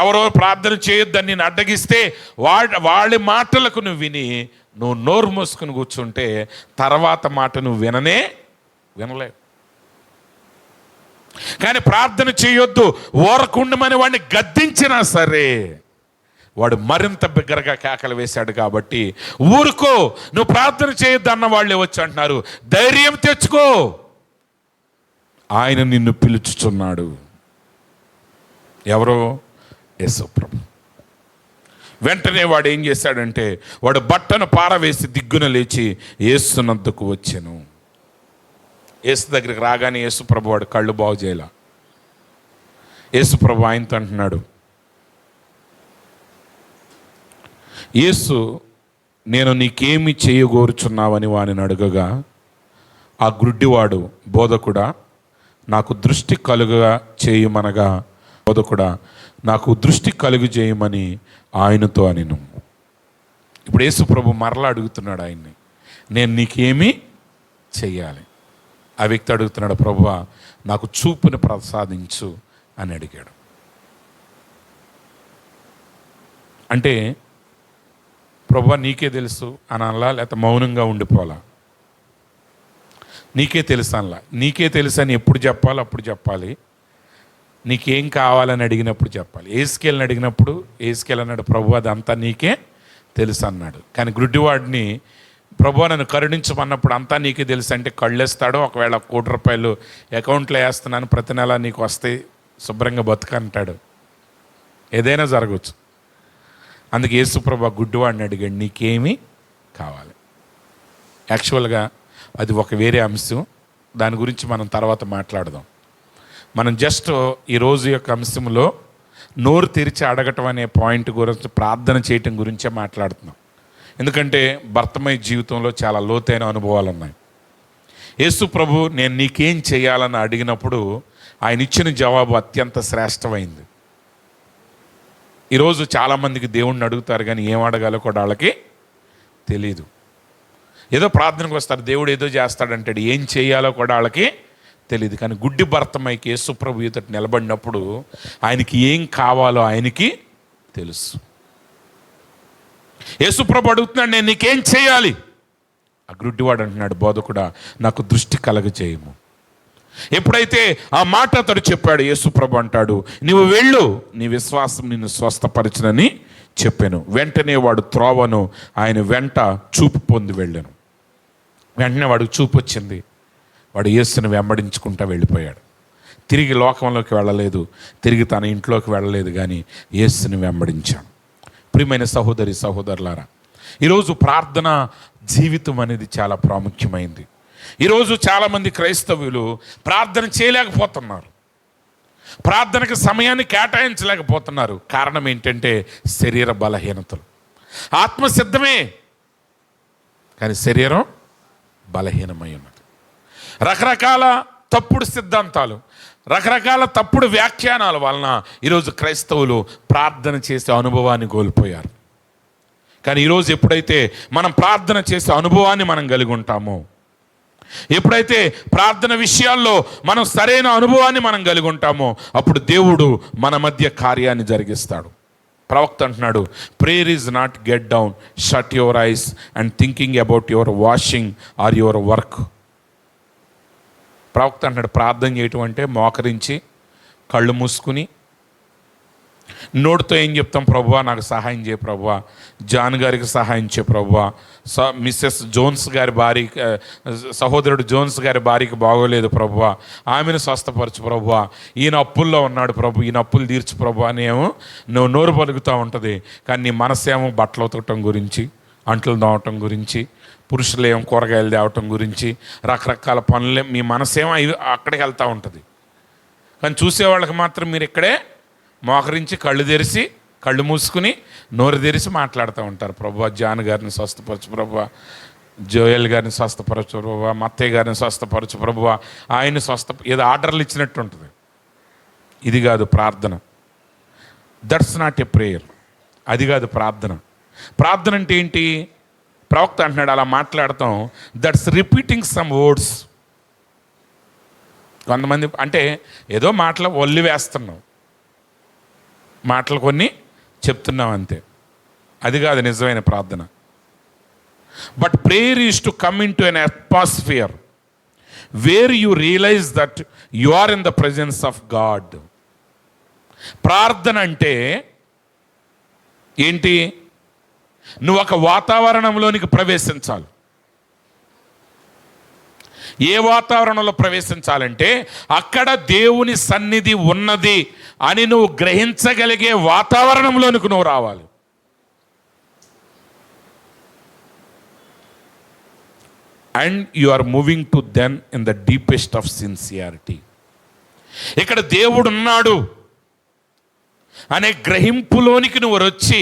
ఎవరో ప్రార్థన చేయొద్దని నేను అడ్డగిస్తే వాళ్ళ మాటలకు నువ్వు విని నువ్వు నోరు మూసుకుని కూర్చుంటే తర్వాత మాట నువ్వు వినలేవు. కానీ ప్రార్థన చేయొద్దు, ఓరకుండమని వాడిని గద్దించినా సరే వాడు మరింత బిగ్గరగా కేకలు వేశాడు. కాబట్టి ఊరుకో, నువ్వు ప్రార్థన చేయొద్దు అన్న వాళ్ళే వచ్చి అంటున్నారు, ధైర్యం తెచ్చుకో, ఆయన నిన్ను పిలుచుచున్నాడు. ఎవరో? యేసు ప్రభు. వెంటనే వాడు ఏం చేశాడంటే, వాడు బట్టను పారవేసి దిగ్గున లేచి యేసునందుకు వచ్చెను. యేసు దగ్గరికి రాగానే యేసు ప్రభు వాడు కళ్ళు బాగు చేయాల. యేసు ప్రభు ఆయనతో అంటున్నాడు, యేసు, నేను నీకేమి చేయగోరుచున్నావని వాడిని అడగగా, ఆ గుడ్డివాడు, బోధకుడా నాకు దృష్టి కలుగగా చేయమనగా, బోధకుడా నాకు దృష్టి కలుగు చేయమని ఆయనతో అనిను. ఇప్పుడు యేసు ప్రభు మరలా అడుగుతున్నాడు ఆయన్ని, నేను నీకేమి చెయ్యాలి? ఆ వ్యక్తి అడుగుతున్నాడు, ప్రభువా నాకు చూపుని ప్రసాదించు అని అడిగాడు. అంటే ప్రభువా నీకే తెలుసు అనాలా, లేకపోతే మౌనంగా ఉండిపోవాలా? నీకే తెలుసు అనలా. నీకే తెలుసు అని ఎప్పుడు చెప్పాలి అప్పుడు చెప్పాలి. నీకేం కావాలని అడిగినప్పుడు చెప్పాలి. ఏసుకేళ్ళని అడిగినప్పుడు ఏసుకేల్ అన్నాడు, ప్రభువా అదంతా నీకే తెలుసు అన్నాడు. కానీ గుడ్డివాడిని ప్రభువా నన్ను కరుణించమన్నప్పుడు అంతా నీకే తెలుసు అంటే కళ్ళేస్తాడు. ఒకవేళ ₹1,00,00,000 అకౌంట్లో వేస్తున్నాను, ప్రతి నెల నీకు వస్తే శుభ్రంగా బతుకంటాడు. ఏదైనా జరగవచ్చు. అందుకే యేసు ప్రభు గుడ్డివాడిని అడిగాడు, నీకేమి కావాలి? యాక్చువల్గా అది ఒక వేరే అంశం, దాని గురించి మనం తర్వాత మాట్లాడదాం. మనం జస్ట్ ఈరోజు యొక్క అంశంలో నోరు తెరిచి అడగటం అనే పాయింట్ గురించి, ప్రార్థన చేయటం గురించే మాట్లాడుతున్నాం. ఎందుకంటే భర్తమయ జీవితంలో చాలా లోతైన అనుభవాలు ఉన్నాయి. యేసు ప్రభు నేను నీకేం చేయాలని అడిగినప్పుడు ఆయన ఇచ్చిన జవాబు అత్యంత శ్రేష్టమైంది. ఈరోజు చాలామందికి దేవుణ్ణి అడుగుతారు, కానీ ఏం అడగాలో కూడా వాళ్ళకి తెలీదు. ఏదో ప్రార్థనకు వస్తారు, దేవుడు ఏదో చేస్తాడంటాడు, ఏం చేయాలో కూడా వాళ్ళకి తెలియదు. కానీ గుడ్డి భర్తమైకి యేసు ప్రభు ఎదుట నిలబడినప్పుడు ఆయనకి ఏం కావాలో ఆయనకి తెలుసు. యేసు ప్రభు అడుగుతున్నాడు, నేను నీకేం చేయాలి? ఆ గుడ్డివాడు అంటున్నాడు, బోధకుడా నాకు దృష్టి కలగజేయము. ఎప్పుడైతే ఆ మాట అతడు చెప్పాడు, యేసు ప్రభు అంటాడు, నీవు వెళ్ళు, నీ విశ్వాసం నిన్ను స్వస్థపరచునని చెప్పాను. వెంటనే వాడు త్రోవను ఆయన వెంట చూపు పొంది వెళ్ళాను. వెంటనే వాడికి చూపు వచ్చింది. వాడు యేసుని వెంబడించుకుంటూ వెళ్ళిపోయాడు. తిరిగి లోకంలోకి వెళ్ళలేదు, తిరిగి తన ఇంట్లోకి వెళ్ళలేదు, కానీ యేసుని వెంబడించాడు. ప్రియమైన సహోదరి సహోదరులారా, ఈరోజు ప్రార్థన జీవితం అనేది చాలా ప్రాముఖ్యమైంది. ఈరోజు చాలామంది క్రైస్తవులు ప్రార్థన చేయలేకపోతున్నారు, ప్రార్థనకు సమయాన్ని కేటాయించలేకపోతున్నారు. కారణం ఏంటంటే శరీర బలహీనతలు. ఆత్మ సిద్ధమే, కానీ శరీరం బలహీనమై ఉన్నది. రకరకాల తప్పుడు సిద్ధాంతాలు, రకరకాల తప్పుడు వ్యాఖ్యానాల వలన ఈరోజు క్రైస్తవులు ప్రార్థన చేసే అనుభవాన్ని కోల్పోయారు. కానీ ఈరోజు ఎప్పుడైతే మనం ప్రార్థన చేసే అనుభవాన్ని మనం కలిగి ఉంటామో, ఎప్పుడైతే ప్రార్థన విషయాల్లో మనం సరైన అనుభవాన్ని మనం కలిగి ఉంటామో, అప్పుడు దేవుడు మన మధ్య కార్యాన్ని జరిగిస్తాడు. ప్రవక్త అంటున్నాడు, prayer is not get down, shut your eyes and thinking about your washing or your work. ప్రవక్త అంటున్నాడు, ప్రార్థన చేయటం అంటే మోకరించి కళ్ళు మూసుకుని నోటితో ఏం చెప్తాం, ప్రభువా నాకు సహాయం చేయ ప్రభువా, జాన్ గారికి సహాయం చేయ ప్రభువా, మిస్సెస్ జోన్స్ గారి భార్య, సహోదరుడు జోన్స్ గారి భార్యకి బాగోలేదు ప్రభువా, ఆమెను స్వస్థపరచు ప్రభువా, ఈయన అప్పుల్లో ఉన్నాడు ప్రభు, ఈయన అప్పులు తీర్చు ప్రభు అని ఏమో నువ్వు నోరు పలుకుతూ ఉంటుంది. కానీ నీ మనసేమో బట్టలు ఉతకటం గురించి, అంట్లు తోమటం గురించి, పురుషులేమో కూరగాయలు తేవటం గురించి, రకరకాల పనులే మీ మనసేమో అక్కడికి వెళ్తూ ఉంటుంది. కానీ చూసేవాళ్ళకి మాత్రం మీరు ఇక్కడే మోకరించి కళ్ళు తెరిచి కళ్ళు మూసుకుని నోరు తెరిచి మాట్లాడుతూ ఉంటారు. ప్రభువా జాన్ గారిని స్వస్థపరచు ప్రభువా, జోయల్ గారిని స్వస్థపరచు ప్రభువా, మత్తయ్య గారిని స్వస్థపరచు ప్రభువా, ఆయన ఏదో ఆర్డర్లు ఇచ్చినట్టు ఉంటుంది. ఇది కాదు ప్రార్థన. That's not a prayer. అది కాదు ప్రార్థన. ప్రార్థన అంటే ఏంటి? ప్రవక్త అంటున్నాడు, అలా మాట్లాడతాం, దట్స్ రిపీటింగ్ సమ్ వర్డ్స్. కొంతమంది అంటే ఏదో మాటలు ఒల్లి వేస్తున్నాం, మాటలు కొన్ని చెప్తున్నాం అంతే. అది కాదు నిజమైన ప్రార్థన. But prayer is to come into an atmosphere where you realise that you are in the presence of God. ప్రార్థన అంటే ఏంటి? నువ్వు ఒక వాతావరణంలోనికి ప్రవేశించాలి. ఏ వాతావరణంలో ప్రవేశించాలంటే అక్కడ దేవుని సన్నిధి ఉన్నది అని నువ్వు గ్రహించగలిగే వాతావరణంలోనికి నువ్వు రావాలి. And you are moving to then in the deepest of sincerity. ఇక్కడ దేవుడు ఉన్నాడు అనే గ్రహింపులోనికి నువ్వు వచ్చి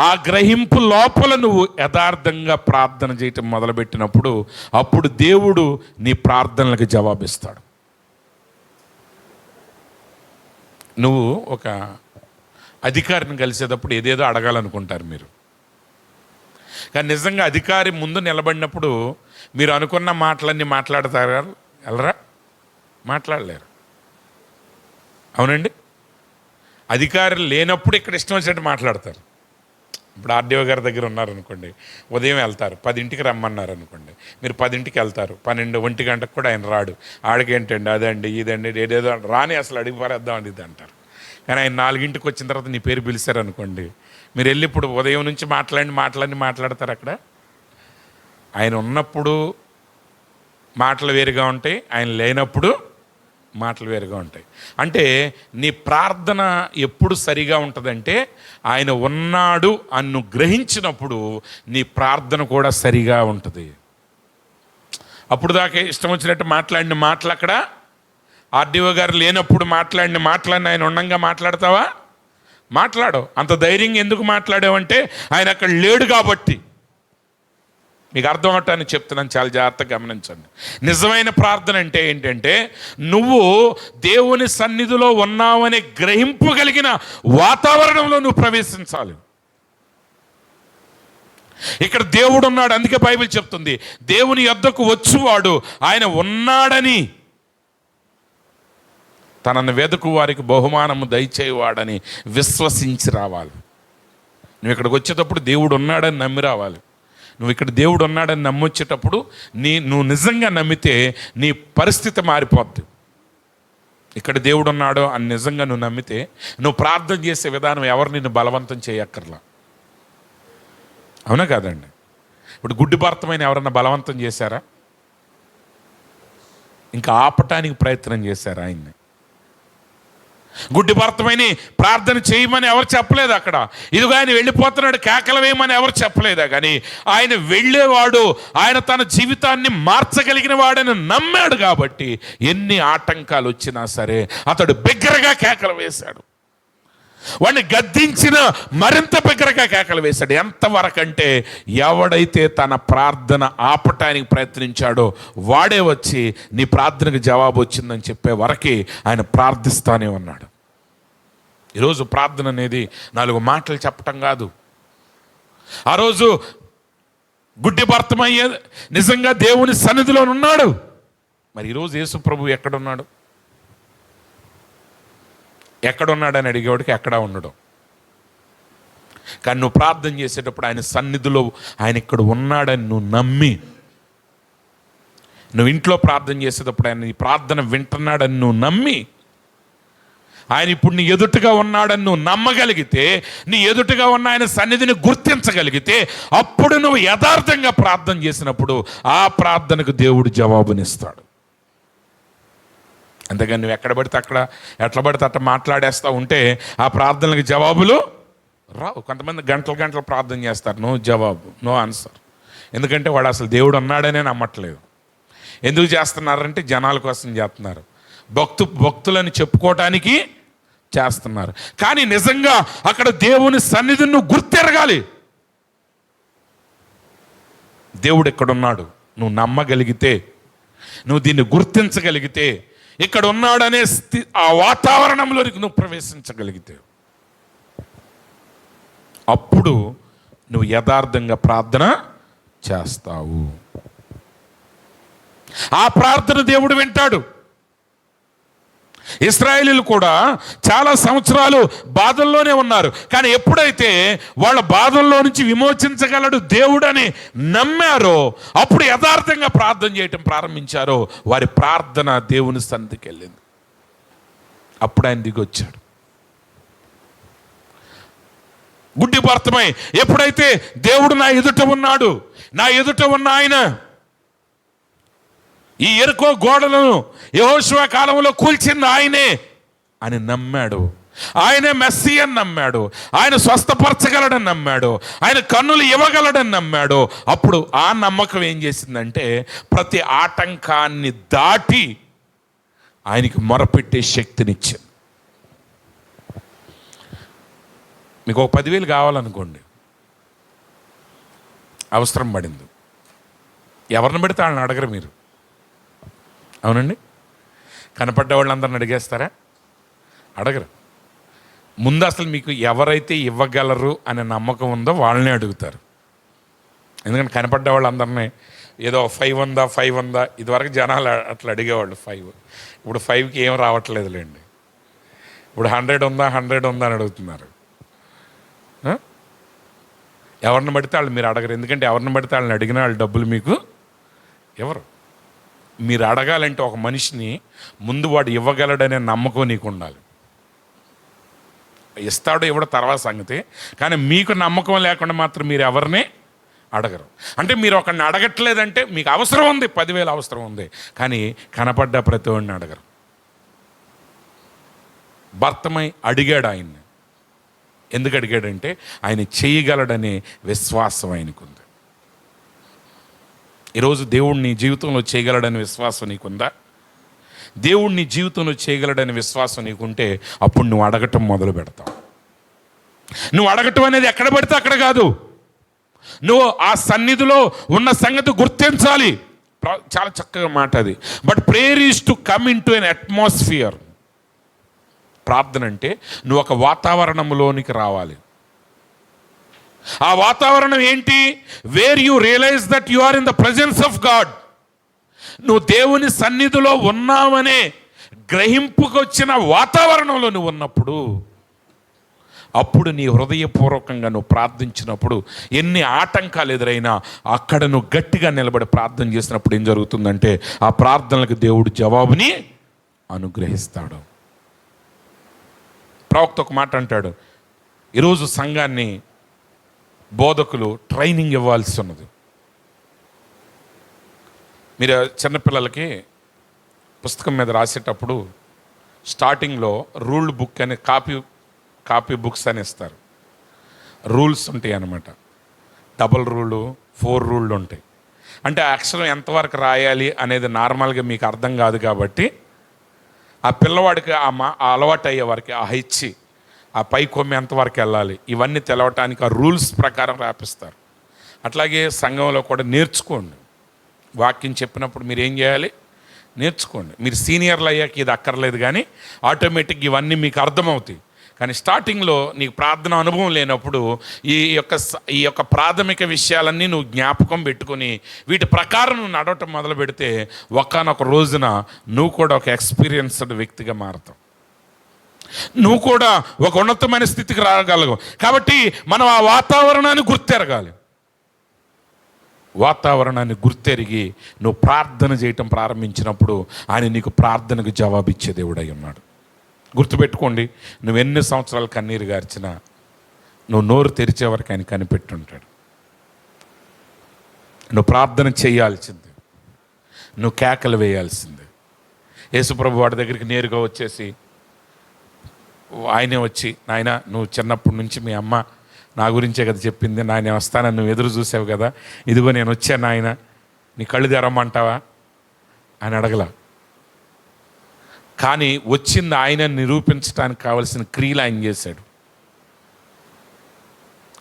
ఆ గ్రహింపు లోపల నువ్వు యథార్థంగా ప్రార్థన చేయటం మొదలుపెట్టినప్పుడు అప్పుడు దేవుడు నీ ప్రార్థనలకు జవాబిస్తాడు. నువ్వు ఒక అధికారిని కలిసేటప్పుడు ఏదేదో అడగాలనుకుంటారు మీరు, కానీ నిజంగా అధికారి ముందు నిలబడినప్పుడు మీరు అనుకున్న మాటలన్నీ మాట్లాడతారు వెళ్ళరా? మాట్లాడలేరు. అవునండి. అధికారులు లేనప్పుడు ఇక్కడ ఇష్టం వచ్చినట్టు మాట్లాడతారు. ఇప్పుడు ఆర్డీఓ గారి దగ్గర ఉన్నారనుకోండి, ఉదయం వెళ్తారు, 10ంటికి రమ్మన్నారు అనుకోండి, మీరు 10ంటికి వెళ్తారు, 12, 1 గంటకు కూడా ఆయన రాడు. ఆడికేంటండి అదండి ఇదండి ఏదేదో రాని అసలు అడిగి పారేద్దామండి ఇది అంటారు. కానీ ఆయన 4ంటికి వచ్చిన తర్వాత నీ పేరు పిలిచారనుకోండి, మీరు వెళ్ళి ఇప్పుడు ఉదయం నుంచి మాట్లాడతారు. అక్కడ ఆయన ఉన్నప్పుడు మాటలు వేరుగా ఉంటాయి, ఆయన లేనప్పుడు మాటలు వేరుగా ఉంటాయి. అంటే నీ ప్రార్థన ఎప్పుడు సరిగా ఉంటుందంటే ఆయన ఉన్నాడు అన్ను గ్రహించినప్పుడు నీ ప్రార్థన కూడా సరిగా ఉంటుంది. అప్పుడు దాకా ఇష్టం వచ్చినట్టు మాట్లాడిన మాటలు అక్కడ ఆర్డీఓ గారు లేనప్పుడు మాట్లాడిన మాటలన్నీ ఆయన ఉండంగా మాట్లాడతావా? మాట్లాడవు. అంత ధైర్యంగా ఎందుకు మాట్లాడావంటే ఆయన అక్కడ లేడు కాబట్టి. మీకు అర్థం అవటానికి చెప్తున్నాను, చాలా జాగ్రత్తగా గమనించండి. నిజమైన ప్రార్థన అంటే ఏంటంటే నువ్వు దేవుని సన్నిధిలో ఉన్నావనే గ్రహింపు కలిగిన వాతావరణంలో నువ్వు ప్రవేశించాలి. ఇక్కడ దేవుడు ఉన్నాడు, అందుకే బైబిల్ చెప్తుంది దేవుని యొద్దకు వచ్చువాడు ఆయన ఉన్నాడని, తనను వెదుకు వారికి బహుమానము దయచేవాడని విశ్వసించి రావాలి. నువ్వు ఇక్కడికి వచ్చేటప్పుడు దేవుడు ఉన్నాడని నమ్మి రావాలి. నువ్వు ఇక్కడ దేవుడు ఉన్నాడని నమ్మొచ్చేటప్పుడు నువ్వు నిజంగా నమ్మితే నీ పరిస్థితి మారిపోద్ది. ఇక్కడ దేవుడు ఉన్నాడో అని నిజంగా నువ్వు నమ్మితే నువ్వు ప్రార్థన చేసే విధానం ఎవరు నిన్ను బలవంతం చేయక్కర్లా. అవునా కాదండి? ఇప్పుడు గుడ్డి భర్తమైన ఎవరన్నా బలవంతం చేశారా? ఇంకా ఆపటానికి ప్రయత్నం చేశారా ఆయన్ని? గుడ్డి భర్తమైన ప్రార్థన చేయమని ఎవరు చెప్పలేదు. అక్కడ ఇదిగో ఆయన వెళ్ళిపోతున్నాడు కేకలు వేయమని ఎవరు చెప్పలేదా? కానీ ఆయన వెళ్ళేవాడు, ఆయన తన జీవితాన్ని మార్చగలిగిన వాడని నమ్మాడు కాబట్టి ఎన్ని ఆటంకాలు వచ్చినా సరే అతడు బిగ్గరగా కేకలు వేశాడు. వాడిని గద్దించిన మరింత బిగ్గరగా కేకలు వేశాడు. ఎంతవరకంటే ఎవడైతే తన ప్రార్థన ఆపటానికి ప్రయత్నించాడో వాడే వచ్చి నీ ప్రార్థనకు జవాబు వచ్చిందని చెప్పే వరకే ఆయన ప్రార్థిస్తానే ఉన్నాడు. ఈరోజు ప్రార్థన అనేది 4 మాటలు చెప్పటం కాదు. ఆ రోజు గుడ్డి భర్తమయ్యే నిజంగా దేవుని సన్నిధిలో ఉన్నాడు. మరి ఈరోజు యేసు ప్రభు ఎక్కడున్నాడు? ఎక్కడున్నాడని అడిగేవాడికి ఎక్కడా ఉండడం. కానీ నువ్వు ప్రార్థన చేసేటప్పుడు ఆయన సన్నిధిలో ఆయన ఇక్కడ ఉన్నాడని నువ్వు నమ్మి, నువ్వు ఇంట్లో ప్రార్థన చేసేటప్పుడు ఆయన నీ ప్రార్థన వింటున్నాడని నువ్వు నమ్మి, ఆయన ఇప్పుడు నీ ఎదుటగా ఉన్నాడని నువ్వు నమ్మగలిగితే, నీ ఎదుటగా ఉన్న ఆయన సన్నిధిని గుర్తించగలిగితే అప్పుడు నువ్వు యథార్థంగా ప్రార్థన చేసినప్పుడు ఆ ప్రార్థనకు దేవుడు జవాబునిస్తాడు. అంతేగాని నువ్వు ఎక్కడ పడితే అక్కడ ఎట్లా పడితే అట్లా మాట్లాడేస్తూ ఉంటే ఆ ప్రార్థనలకు జవాబులు రావు. కొంతమంది గంటలు ప్రార్థన చేస్తారు, నో జవాబు, నో ఆన్సర్. ఎందుకంటే వాడు అసలు దేవుడు ఉన్నాడనే నమ్మట్లేదు. ఎందుకు చేస్తున్నారంటే జనాల కోసం చేస్తున్నారు, భక్తులని చెప్పుకోవటానికి చేస్తున్నారు. కానీ నిజంగా అక్కడ దేవుని సన్నిధిని నువ్వు గుర్తెరగాలి. దేవుడు ఎక్కడున్నాడు నువ్వు నమ్మగలిగితే, నువ్వు దీన్ని గుర్తించగలిగితే, ఇక్కడ ఉన్నాడనే ఆ వాతావరణంలోనికి నువ్వు ప్రవేశించగలిగితే అప్పుడు నువ్వు యథార్థంగా ప్రార్థన చేస్తావు. ఆ ప్రార్థన దేవుడు వింటాడు. ఇశ్రాయేలీయులు కూడా చాలా సంవత్సరాలు బాధల్లోనే ఉన్నారు. కానీ ఎప్పుడైతే వాళ్ళ బాధల్లో నుంచి విమోచించగలడు దేవుడని నమ్మారో, అప్పుడు యథార్థంగా ప్రార్థన చేయటం ప్రారంభించారో వారి ప్రార్థన దేవుని సన్నిధికి వెళ్ళింది. అప్పుడు ఆయన దిగొచ్చాడు. గుడ్డి భర్తమై ఎప్పుడైతే దేవుడు నా ఎదుట ఉన్నాడు, నా ఎదుట ఉన్న ఆయన ఈ యెరికో గోడలను యెహోషువ కాలంలో కూల్చింది ఆయనే అని నమ్మాడు. ఆయనే మెస్సీయని నమ్మాడు. ఆయన స్వస్థపరచగలడని నమ్మాడు. ఆయన కన్నులు ఇవ్వగలడని నమ్మాడు. అప్పుడు ఆ నమ్మకం ఏం చేసిందంటే ప్రతి ఆటంకాన్ని దాటి ఆయనకి మొరపెట్టే శక్తినిచ్చింది. మీకు ఒక 10,000 కావాలనుకోండి, అవసరం పడింది, ఎవరిని పెడితే వాళ్ళని అడగరు మీరు, అవునండి? కనపడ్డ వాళ్ళందరిని అడిగేస్తారా? అడగరు. ముందు అసలు మీకు ఎవరైతే ఇవ్వగలరు అనే నమ్మకం ఉందో వాళ్ళనే అడుగుతారు. ఎందుకంటే కనపడ్డ వాళ్ళందరినీ ఏదో 5 ఉందా ఇదివరకు జనాలు అట్లా అడిగేవాళ్ళు 5. ఇప్పుడు 5కి ఏం రావట్లేదులేండి. ఇప్పుడు 100 ఉందా అని అడుగుతున్నారు. ఎవరిని పడితే వాళ్ళు మీరు అడగరు. ఎందుకంటే ఎవరిని పడితే వాళ్ళని అడిగినా వాళ్ళ డబ్బులు మీకు ఎవరు. మీరు అడగాలంటే ఒక మనిషిని ముందు వాడు ఇవ్వగలడనే నమ్మకం నీకు ఉండాలి. ఇస్తాడో ఇవ్వడో తర్వాత సంగతి, కానీ మీకు నమ్మకం లేకుండా మాత్రం మీరు ఎవరిని అడగరు. అంటే మీరు ఒకరిని అడగట్లేదంటే మీకు అవసరం ఉంది, 10,000 అవసరం ఉంది, కానీ కనపడ్డ ప్రతి వాడిని అడగరు. భర్తమై అడిగాడు ఆయన్ని. ఎందుకు అడిగాడంటే ఆయన చేయగలడనే విశ్వాసం ఆయనకుంది. ఈరోజు దేవుడిని జీవితంలో చేయగలడనే విశ్వాసం నీకుందా? దేవుడిని జీవితంలో చేయగలడనే విశ్వాసం నీకుంటే అప్పుడు నువ్వు అడగటం మొదలు పెడతావు. నువ్వు అడగటం అనేది ఎక్కడ పడితే అక్కడ కాదు, నువ్వు ఆ సన్నిధిలో ఉన్న సంగతి గుర్తించాలి. చాలా చక్కగా మాట అది. But prayer is to come into an atmosphere. ప్రార్థన అంటే నువ్వు ఒక వాతావరణంలోనికి రావాలి. ఆ వాతావరణం ఏంటి? Where you realise that you are in the presence of God. నువ్వు దేవుని సన్నిధిలో ఉన్నావనే గ్రహింపుకు వచ్చిన వాతావరణంలో నువ్వు ఉన్నప్పుడు, అప్పుడు నీ హృదయపూర్వకంగా నువ్వు ప్రార్థించినప్పుడు ఎన్ని ఆటంకాలు ఎదురైనా అక్కడ నువ్వు గట్టిగా నిలబడి ప్రార్థన చేసినప్పుడు ఏం జరుగుతుందంటే ఆ ప్రార్థనలకు దేవుడు జవాబుని అనుగ్రహిస్తాడు. ప్రవక్త ఒక మాట అంటాడు, ఈరోజు సంఘాన్ని బోధకులు ట్రైనింగ్ ఇవ్వాల్సి ఉన్నది. మీరు చిన్నపిల్లలకి పుస్తకం మీద రాసేటప్పుడు స్టార్టింగ్లో రూల్డ్ బుక్ అనే కాపీ బుక్స్ అని ఇస్తారు. రూల్స్ ఉంటాయి అన్నమాట. 2 రూళ్ళు 4 రూళ్ళు ఉంటాయి. అంటే అక్షరం ఎంతవరకు రాయాలి అనేది నార్మల్గా మీకు అర్థం కాదు కాబట్టి ఆ పిల్లవాడికి ఆ అలవాటు అయ్యే వారికి ఆ హెచ్చి ఆ పై కొమ్మి ఎంతవరకు వెళ్ళాలి ఇవన్నీ తెలవటానికి ఆ రూల్స్ ప్రకారం రాపిస్తారు. అట్లాగే సంఘంలో కూడా నేర్చుకోండి. వాక్యం చెప్పినప్పుడు మీరు ఏం చేయాలి? నేర్చుకోండి. మీరు సీనియర్లు అయ్యాక ఇది అక్కర్లేదు, కానీ ఆటోమేటిక్ ఇవన్నీ మీకు అర్థమవుతాయి. కానీ స్టార్టింగ్లో నీకు ప్రార్థన అనుభవం లేనప్పుడు ఈ యొక్క ప్రాథమిక విషయాలన్నీ నువ్వు జ్ఞాపకం పెట్టుకొని వీటి ప్రకారం నువ్వు నడవటం మొదలు పెడితే ఒకానొక రోజున నువ్వు కూడా ఒక ఎక్స్పీరియన్స్డ్ వ్యక్తిగా మారుతావు. నువ్వు కూడా ఒక ఉన్నతమైన స్థితికి రాగలవు. కాబట్టి మనం ఆ వాతావరణాన్ని గుర్తెరగాలి. వాతావరణాన్ని గుర్తెరిగి నువ్వు ప్రార్థన చేయటం ప్రారంభించినప్పుడు ఆయన నీకు ప్రార్థనకు జవాబిచ్చే దేవుడై ఉన్నాడు. గుర్తుపెట్టుకోండి, నువ్వు ఎన్ని సంవత్సరాలు కన్నీరు గార్చినా నువ్వు నోరు తెరిచే వరకు ఆయన కనిపెట్టుంటాడు. నువ్వు ప్రార్థన చేయాల్సిందే, నువ్వు కేకలు వేయాల్సిందే. యేసుప్రభు వాడి దగ్గరికి నేరుగా వచ్చేసి ఆయనే వచ్చి, నాయన నువ్వు చిన్నప్పటి నుంచి మీ అమ్మ నా గురించే కదా చెప్పింది, నాయన వస్తానని నువ్వు ఎదురు చూసావు కదా, ఇదిగో నేను వచ్చాను నాయన, నీ కళ్ళు తెరమ్మంటావా అని అడగల. కానీ వచ్చింది ఆయన నిరూపించడానికి కావలసిన క్రియలు ఆయన చేశాడు.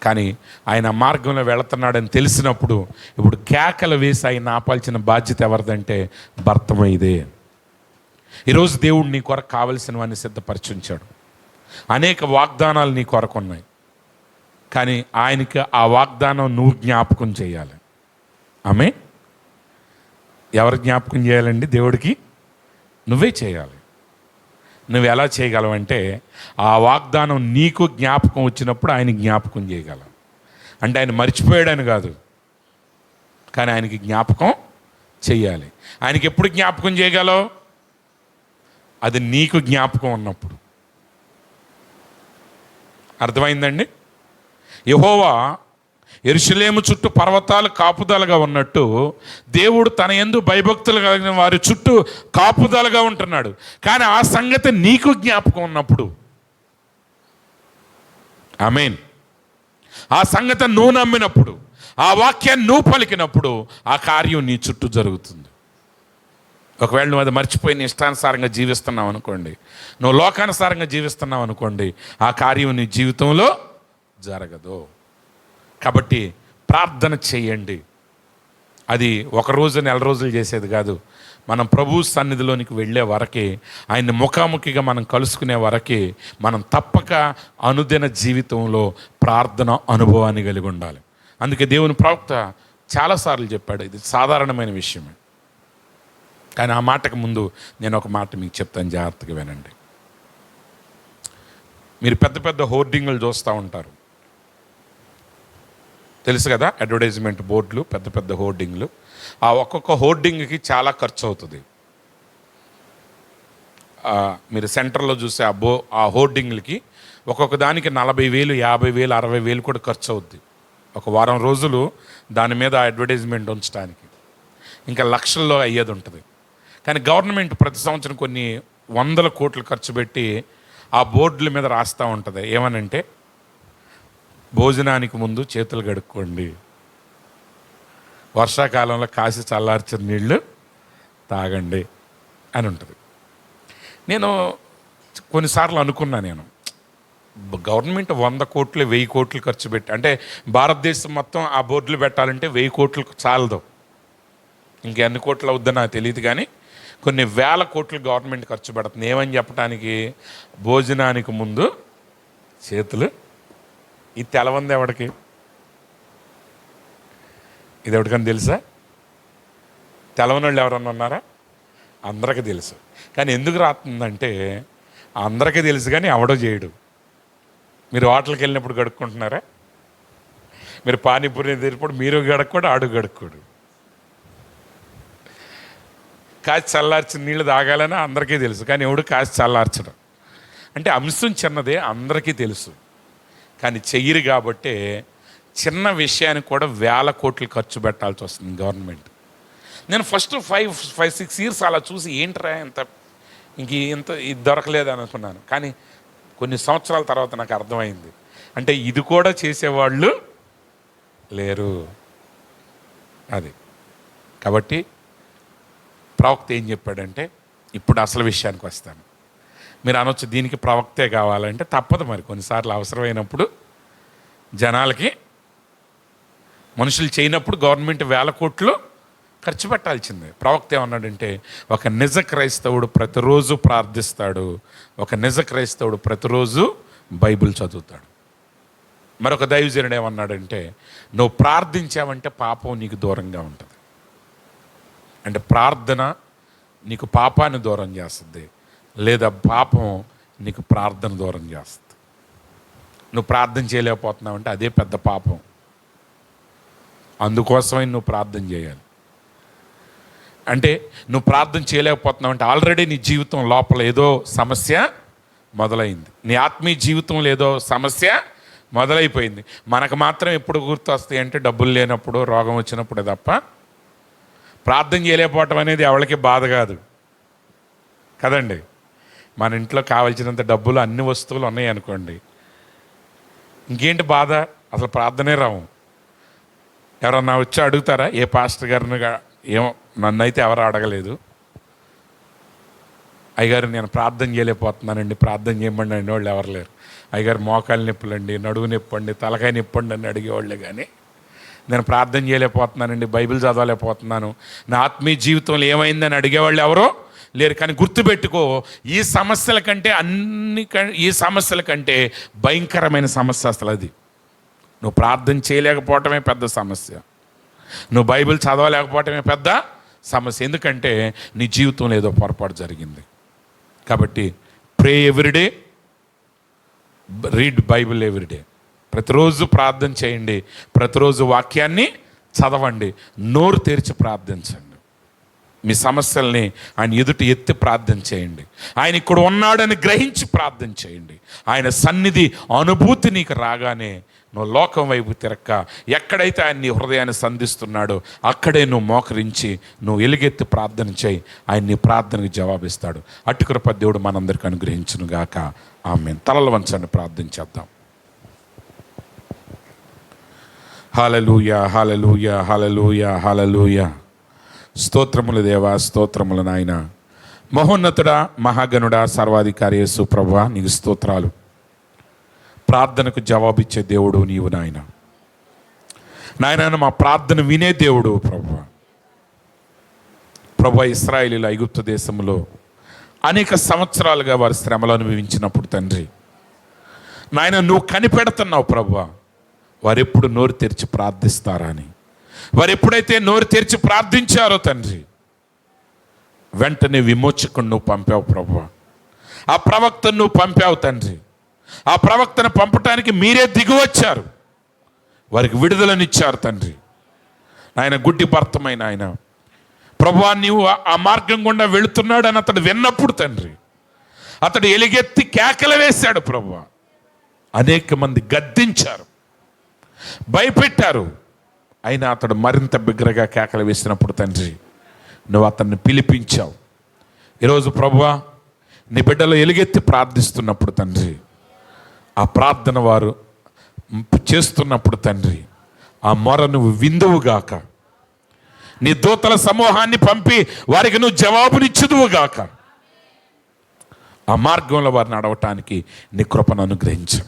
కానీ ఆయన మార్గంలో వెళుతున్నాడని తెలిసినప్పుడు ఇప్పుడు కేకలు వేసి ఆయన ఆపాల్సిన బాధ్యత ఎవరిదంటే భర్తమైదే. ఈరోజు దేవుడు నీ కొరకు కావలసినవన్నీ సిద్ధపరిచుంచాడు. అనేక వాగ్దానాలు నీ కొరకు ఉన్నాయి, కానీ ఆయనకి ఆ వాగ్దానం నువ్వు జ్ఞాపకం చేయాలి. ఆమె ఎవరు జ్ఞాపకం చేయాలండి? దేవుడికి నువ్వే చేయాలి. నువ్వు ఎలా చేయగలవంటే ఆ వాగ్దానం నీకు జ్ఞాపకం వచ్చినప్పుడు ఆయన జ్ఞాపకం చేయగలవు. అంటే ఆయన మర్చిపోయాడని కాదు, కానీ ఆయనకి జ్ఞాపకం చెయ్యాలి. ఆయనకి ఎప్పుడు జ్ఞాపకం చేయగలవు? అది నీకు జ్ఞాపకం ఉన్నప్పుడు. అర్థమైందండి? యెహోవా యెరూషలేము చుట్టూ పర్వతాలు కాపుదలగా ఉన్నట్టు దేవుడు తన యందు భయభక్తులు కలిగిన వారి చుట్టూ కాపుదలగా ఉంటున్నాడు. కానీ ఆ సంగతి నీకు జ్ఞాపకం ఉన్నప్పుడు, ఆమేన్, ఆ సంగతి నువ్వు నమ్మినప్పుడు, ఆ వాక్యాన్ని నువ్వు పలికినప్పుడు ఆ కార్యం నీ చుట్టూ జరుగుతుంది. ఒకవేళ నువ్వు అది మర్చిపోయి నీ ఇష్టానుసారంగా జీవిస్తున్నావు అనుకోండి, నువ్వు లోకానుసారంగా జీవిస్తున్నావు అనుకోండి, ఆ కార్యం నీ జీవితంలో జరగదు. కాబట్టి ప్రార్థన చేయండి. అది ఒక రోజు నెల రోజులు చేసేది కాదు. మనం ప్రభు సన్నిధిలోనికి వెళ్ళే వరకే, ఆయన్ని ముఖాముఖిగా మనం కలుసుకునే వరకే మనం తప్పక అనుదిన జీవితంలో ప్రార్థన అనుభవాన్ని కలిగి ఉండాలి. అందుకే దేవుని ప్రవక్త చాలాసార్లు చెప్పాడు, ఇది సాధారణమైన విషయమే. కానీ ఆ మాటకు ముందు నేను ఒక మాట మీకు చెప్తాను, జాగ్రత్తగా వినండి. మీరు పెద్ద పెద్ద హోర్డింగులు చూస్తూ ఉంటారు, తెలుసు కదా, అడ్వర్టైజ్మెంట్ బోర్డులు, పెద్ద పెద్ద హోర్డింగ్లు. ఆ ఒక్కొక్క హోర్డింగ్కి చాలా ఖర్చు అవుతుంది. మీరు సెంటర్లో చూసే ఆ హోర్డింగ్లకి ఒక్కొక్క దానికి 40,000, 50,000, 60,000 కూడా ఖర్చు అవుద్ది. ఒక వారం రోజులు దాని మీద అడ్వర్టైజ్మెంట్ ఉంచడానికి ఇంకా లక్షల్లో అయ్యేది ఉంటుంది. కానీ గవర్నమెంట్ ప్రతి సంవత్సరం కొన్ని 100 కోట్లు ఖర్చు పెట్టి ఆ బోర్డుల మీద రాస్తూ ఉంటుంది. ఏమనంటే, భోజనానికి ముందు చేతులు కడుక్కోండి, వర్షాకాలంలో కాసి చల్లార్చిన నీళ్లు తాగండి అని ఉంటుంది. నేను కొన్నిసార్లు అనుకున్నా, నేను గవర్నమెంట్ 100 కోట్లు 1000 కోట్లు ఖర్చు పెట్టి, అంటే భారతదేశం మొత్తం ఆ బోర్డులు పెట్టాలంటే 1000 కోట్లు చాలదు, ఇంకెన్ని కోట్లు అవుద్దో నాకు తెలియదు. కానీ కొన్ని వేల కోట్లు గవర్నమెంట్ ఖర్చు పెడుతుంది. ఏమని చెప్పడానికి? భోజనానికి ముందు చేతులు. ఇది తెలవంది ఎవడికి? ఇది ఎవరికని తెలుసా? తెలవని వాళ్ళు ఎవరన్నా ఉన్నారా? అందరికీ తెలుసు. కానీ ఎందుకు రాస్తుందంటే, అందరికీ తెలుసు కానీ ఎవడో చేయడు. మీరు హోటల్కి వెళ్ళినప్పుడు గడుక్కుంటున్నారా? మీరు పానీపూరి తిరిగినప్పుడు మీరు గడుక్కోడు, ఆడు గడుక్కోడు. కాసి చల్లార్చిన నీళ్ళు తాగాలని అందరికీ తెలుసు, కానీ ఎవడు కాసి చల్లార్చడం. అంటే అంశం చిన్నదే, అందరికీ తెలుసు, కానీ చెయ్యరు. కాబట్టే చిన్న విషయానికి కూడా 1000 కోట్లు ఖర్చు పెట్టాల్సి వస్తుంది గవర్నమెంట్. నేను ఫస్ట్ 5-6 ఇయర్స్ అలా చూసి, ఏంట్రా ఇంత ఇది దొరకలేదు అనుకున్నాను. కానీ కొన్ని సంవత్సరాల తర్వాత నాకు అర్థమైంది, అంటే ఇది కూడా చేసేవాళ్ళు లేరు అది. కాబట్టి ప్రవక్త ఏం చెప్పాడంటే, ఇప్పుడు అసలు విషయానికి వస్తాను. మీరు అనొచ్చు, దీనికి ప్రవక్తే కావాలంటే తప్పదు మరి. కొన్నిసార్లు అవసరమైనప్పుడు జనాలకి, మనుషులు చేయనప్పుడు గవర్నమెంట్ 1000 కోట్లు ఖర్చు పెట్టాల్సిందే. ప్రవక్త ఏమన్నాడంటే, ఒక నిజ క్రైస్తవుడు ప్రతిరోజు ప్రార్థిస్తాడు, ఒక నిజ క్రైస్తవుడు ప్రతిరోజు బైబిల్ చదువుతాడు. మరొక దైవజనుడు ఏమన్నాడంటే, నువ్వు ప్రార్థించావంటే పాపం నీకు దూరంగా ఉంటుంది. అంటే ప్రార్థన నీకు పాపాన్ని దూరం చేస్తుంది, లేదా పాపం నీకు ప్రార్థన దూరం చేస్తుంది. నువ్వు ప్రార్థన చేయలేకపోతున్నావు అంటే అదే పెద్ద పాపం. అందుకోసమే నువ్వు ప్రార్థన చేయాలి. అంటే నువ్వు ప్రార్థన చేయలేకపోతున్నావు అంటే ఆల్రెడీ నీ జీవితం లోపల ఏదో సమస్య మొదలైంది, నీ ఆత్మీయ జీవితంలో ఏదో సమస్య మొదలైపోయింది. మనకు మాత్రం ఎప్పుడు గుర్తు వస్తాయి అంటే డబ్బులు లేనప్పుడు, రోగం వచ్చినప్పుడే తప్ప ప్రార్థన చేయలేకపోవటం అనేది ఎవరికి బాధ కాదు కదండి. మన ఇంట్లో కావాల్సినంత డబ్బులు, అన్ని వస్తువులు ఉన్నాయి అనుకోండి, ఇంకేంటి బాధ? అసలు ప్రార్థనే రావు. ఎవరన్నా వచ్చి అడుగుతారా? ఏ పాస్టర్ గారిని ఏమో, నన్నైతే ఎవరు అడగలేదు. అయ్యగారు నేను ప్రార్థన చేయలేకపోతున్నానండి, ప్రార్థన చేయమండి అనే వాళ్ళు ఎవరు లేరు. అయ్యగారు మోకాలు నొప్పులండి, నడువు నొప్పండి, తలకాయ నొప్పండి అని అడిగేవాళ్ళే. కానీ నేను ప్రార్థన చేయలేకపోతున్నానండి, బైబిల్ చదవలేకపోతున్నాను, నా ఆత్మీయ జీవితంలో ఏమైందని అడిగేవాళ్ళు ఎవరో లేరు. కానీ గుర్తుపెట్టుకో, ఈ సమస్యల కంటే ఈ సమస్యల కంటే భయంకరమైన సమస్య అసలు అది. నువ్వు ప్రార్థన చేయలేకపోవటమే పెద్ద సమస్య, నువ్వు బైబిల్ చదవలేకపోవటమే పెద్ద సమస్య. ఎందుకంటే నీ జీవితంలో ఏదో పొరపాటు జరిగింది. కాబట్టి ప్రే ఎవ్రీడే, రీడ్ బైబిల్ ఎవ్రీడే. ప్రతిరోజు ప్రార్థన చేయండి, ప్రతిరోజు వాక్యాన్ని చదవండి, నోరు తెరిచి ప్రార్థించండి. మీ సమస్యల్ని ఆయన ఎదుట ఎత్తి ప్రార్థన చేయండి. ఆయన ఇక్కడ ఉన్నాడని గ్రహించి ప్రార్థన చేయండి. ఆయన సన్నిధి అనుభూతి నీకు రాగానే నువ్వు లోకం వైపు తిరక్క, ఎక్కడైతే ఆయన నీ హృదయాన్ని సంధిస్తున్నాడో అక్కడే నువ్వు మోకరించి నువ్వు ఎలుగెత్తి ప్రార్థన చేయి. ఆయన నీ ప్రార్థనకి జవాబిస్తాడు. అట్టి కృప దేవుడు మనందరికీ అనుగ్రహించును గాక. ఆమేన్. తలలు వంచండి, ప్రార్థన చేద్దాం. హల్లెలూయా, హల్లెలూయా, హల్లెలూయా, హల్లెలూయా. స్తోత్రములు దేవా, స్తోత్రములు నాయన. మహోన్నతుడా, మహాగణుడా, సర్వాధికారి యేసు ప్రభువా, నీకు స్తోత్రాలు. ప్రార్థనకు జవాబిచ్చే దేవుడు నీవు నాయన. నాయన మా ప్రార్థన వినే దేవుడు ప్రభువా. ప్రభువా, ఇశ్రాయేలీయులు ఐగుప్తు దేశంలో అనేక సంవత్సరాలుగా వారి శ్రమలు అనుభవించినప్పుడు తండ్రి నాయన నువ్వు కనిపెడుతున్నావు ప్రభువా. వారు ఎప్పుడు నోరు తెరిచి ప్రార్థిస్తారా అని. వారు ఎప్పుడైతే నోరు తెరిచి ప్రార్థించారో తండ్రి వెంటనే విమోచకుడు నువ్వు పంపావు ప్రభువా. ఆ ప్రవక్తను నువ్వు పంపావు తండ్రి. ఆ ప్రవక్తను పంపటానికి మీరే దిగువచ్చారు. వారికి విడుదలనిచ్చారు తండ్రి. ఆయన గుడ్డి భర్తమైన ఆయన ప్రభువా, నీవు ఆ మార్గం గుండా వెళుతున్నాడు అని అతడు విన్నప్పుడు తండ్రి అతడు ఎలుగెత్తి కేకలు వేశాడు ప్రభువా. అనేక మంది గద్దించారు, భయపెట్టారు. అయినా అతడు మరింత బిగ్గరగా కేకలు వేసినప్పుడు తండ్రి నువ్వు అతన్ని పిలిపించావు. ఈరోజు ప్రభువా, నీ బిడ్డలు ఎలుగెత్తి ప్రార్థిస్తున్నప్పుడు తండ్రి ఆ ప్రార్థన వారు చేస్తున్నప్పుడు తండ్రి ఆ మొర నువ్వు విందువుగాక. నీ దూతల సమూహాన్ని పంపి వారికి నువ్వు జవాబునిచ్చుదువుగాక. ఆ మార్గంలో వారు నడవటానికి నీ కృపను అనుగ్రహించు.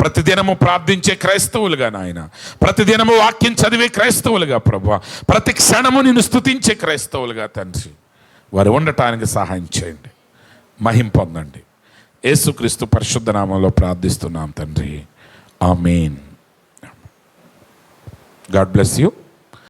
ప్రతిదినము ప్రార్థించే క్రైస్తవులుగా నాయన, ప్రతిదినము వాక్యం చదివే క్రైస్తవులుగా ప్రభువా, ప్రతి క్షణము నిన్ను స్తుతించే క్రైస్తవులుగా తండ్రి వారు ఉండటానికి సహాయం చేయండి. మహిమ పొందండి. యేసుక్రీస్తు పరిశుద్ధ నామంలో ప్రార్థిస్తున్నాం తండ్రి. ఆమేన్. God bless you.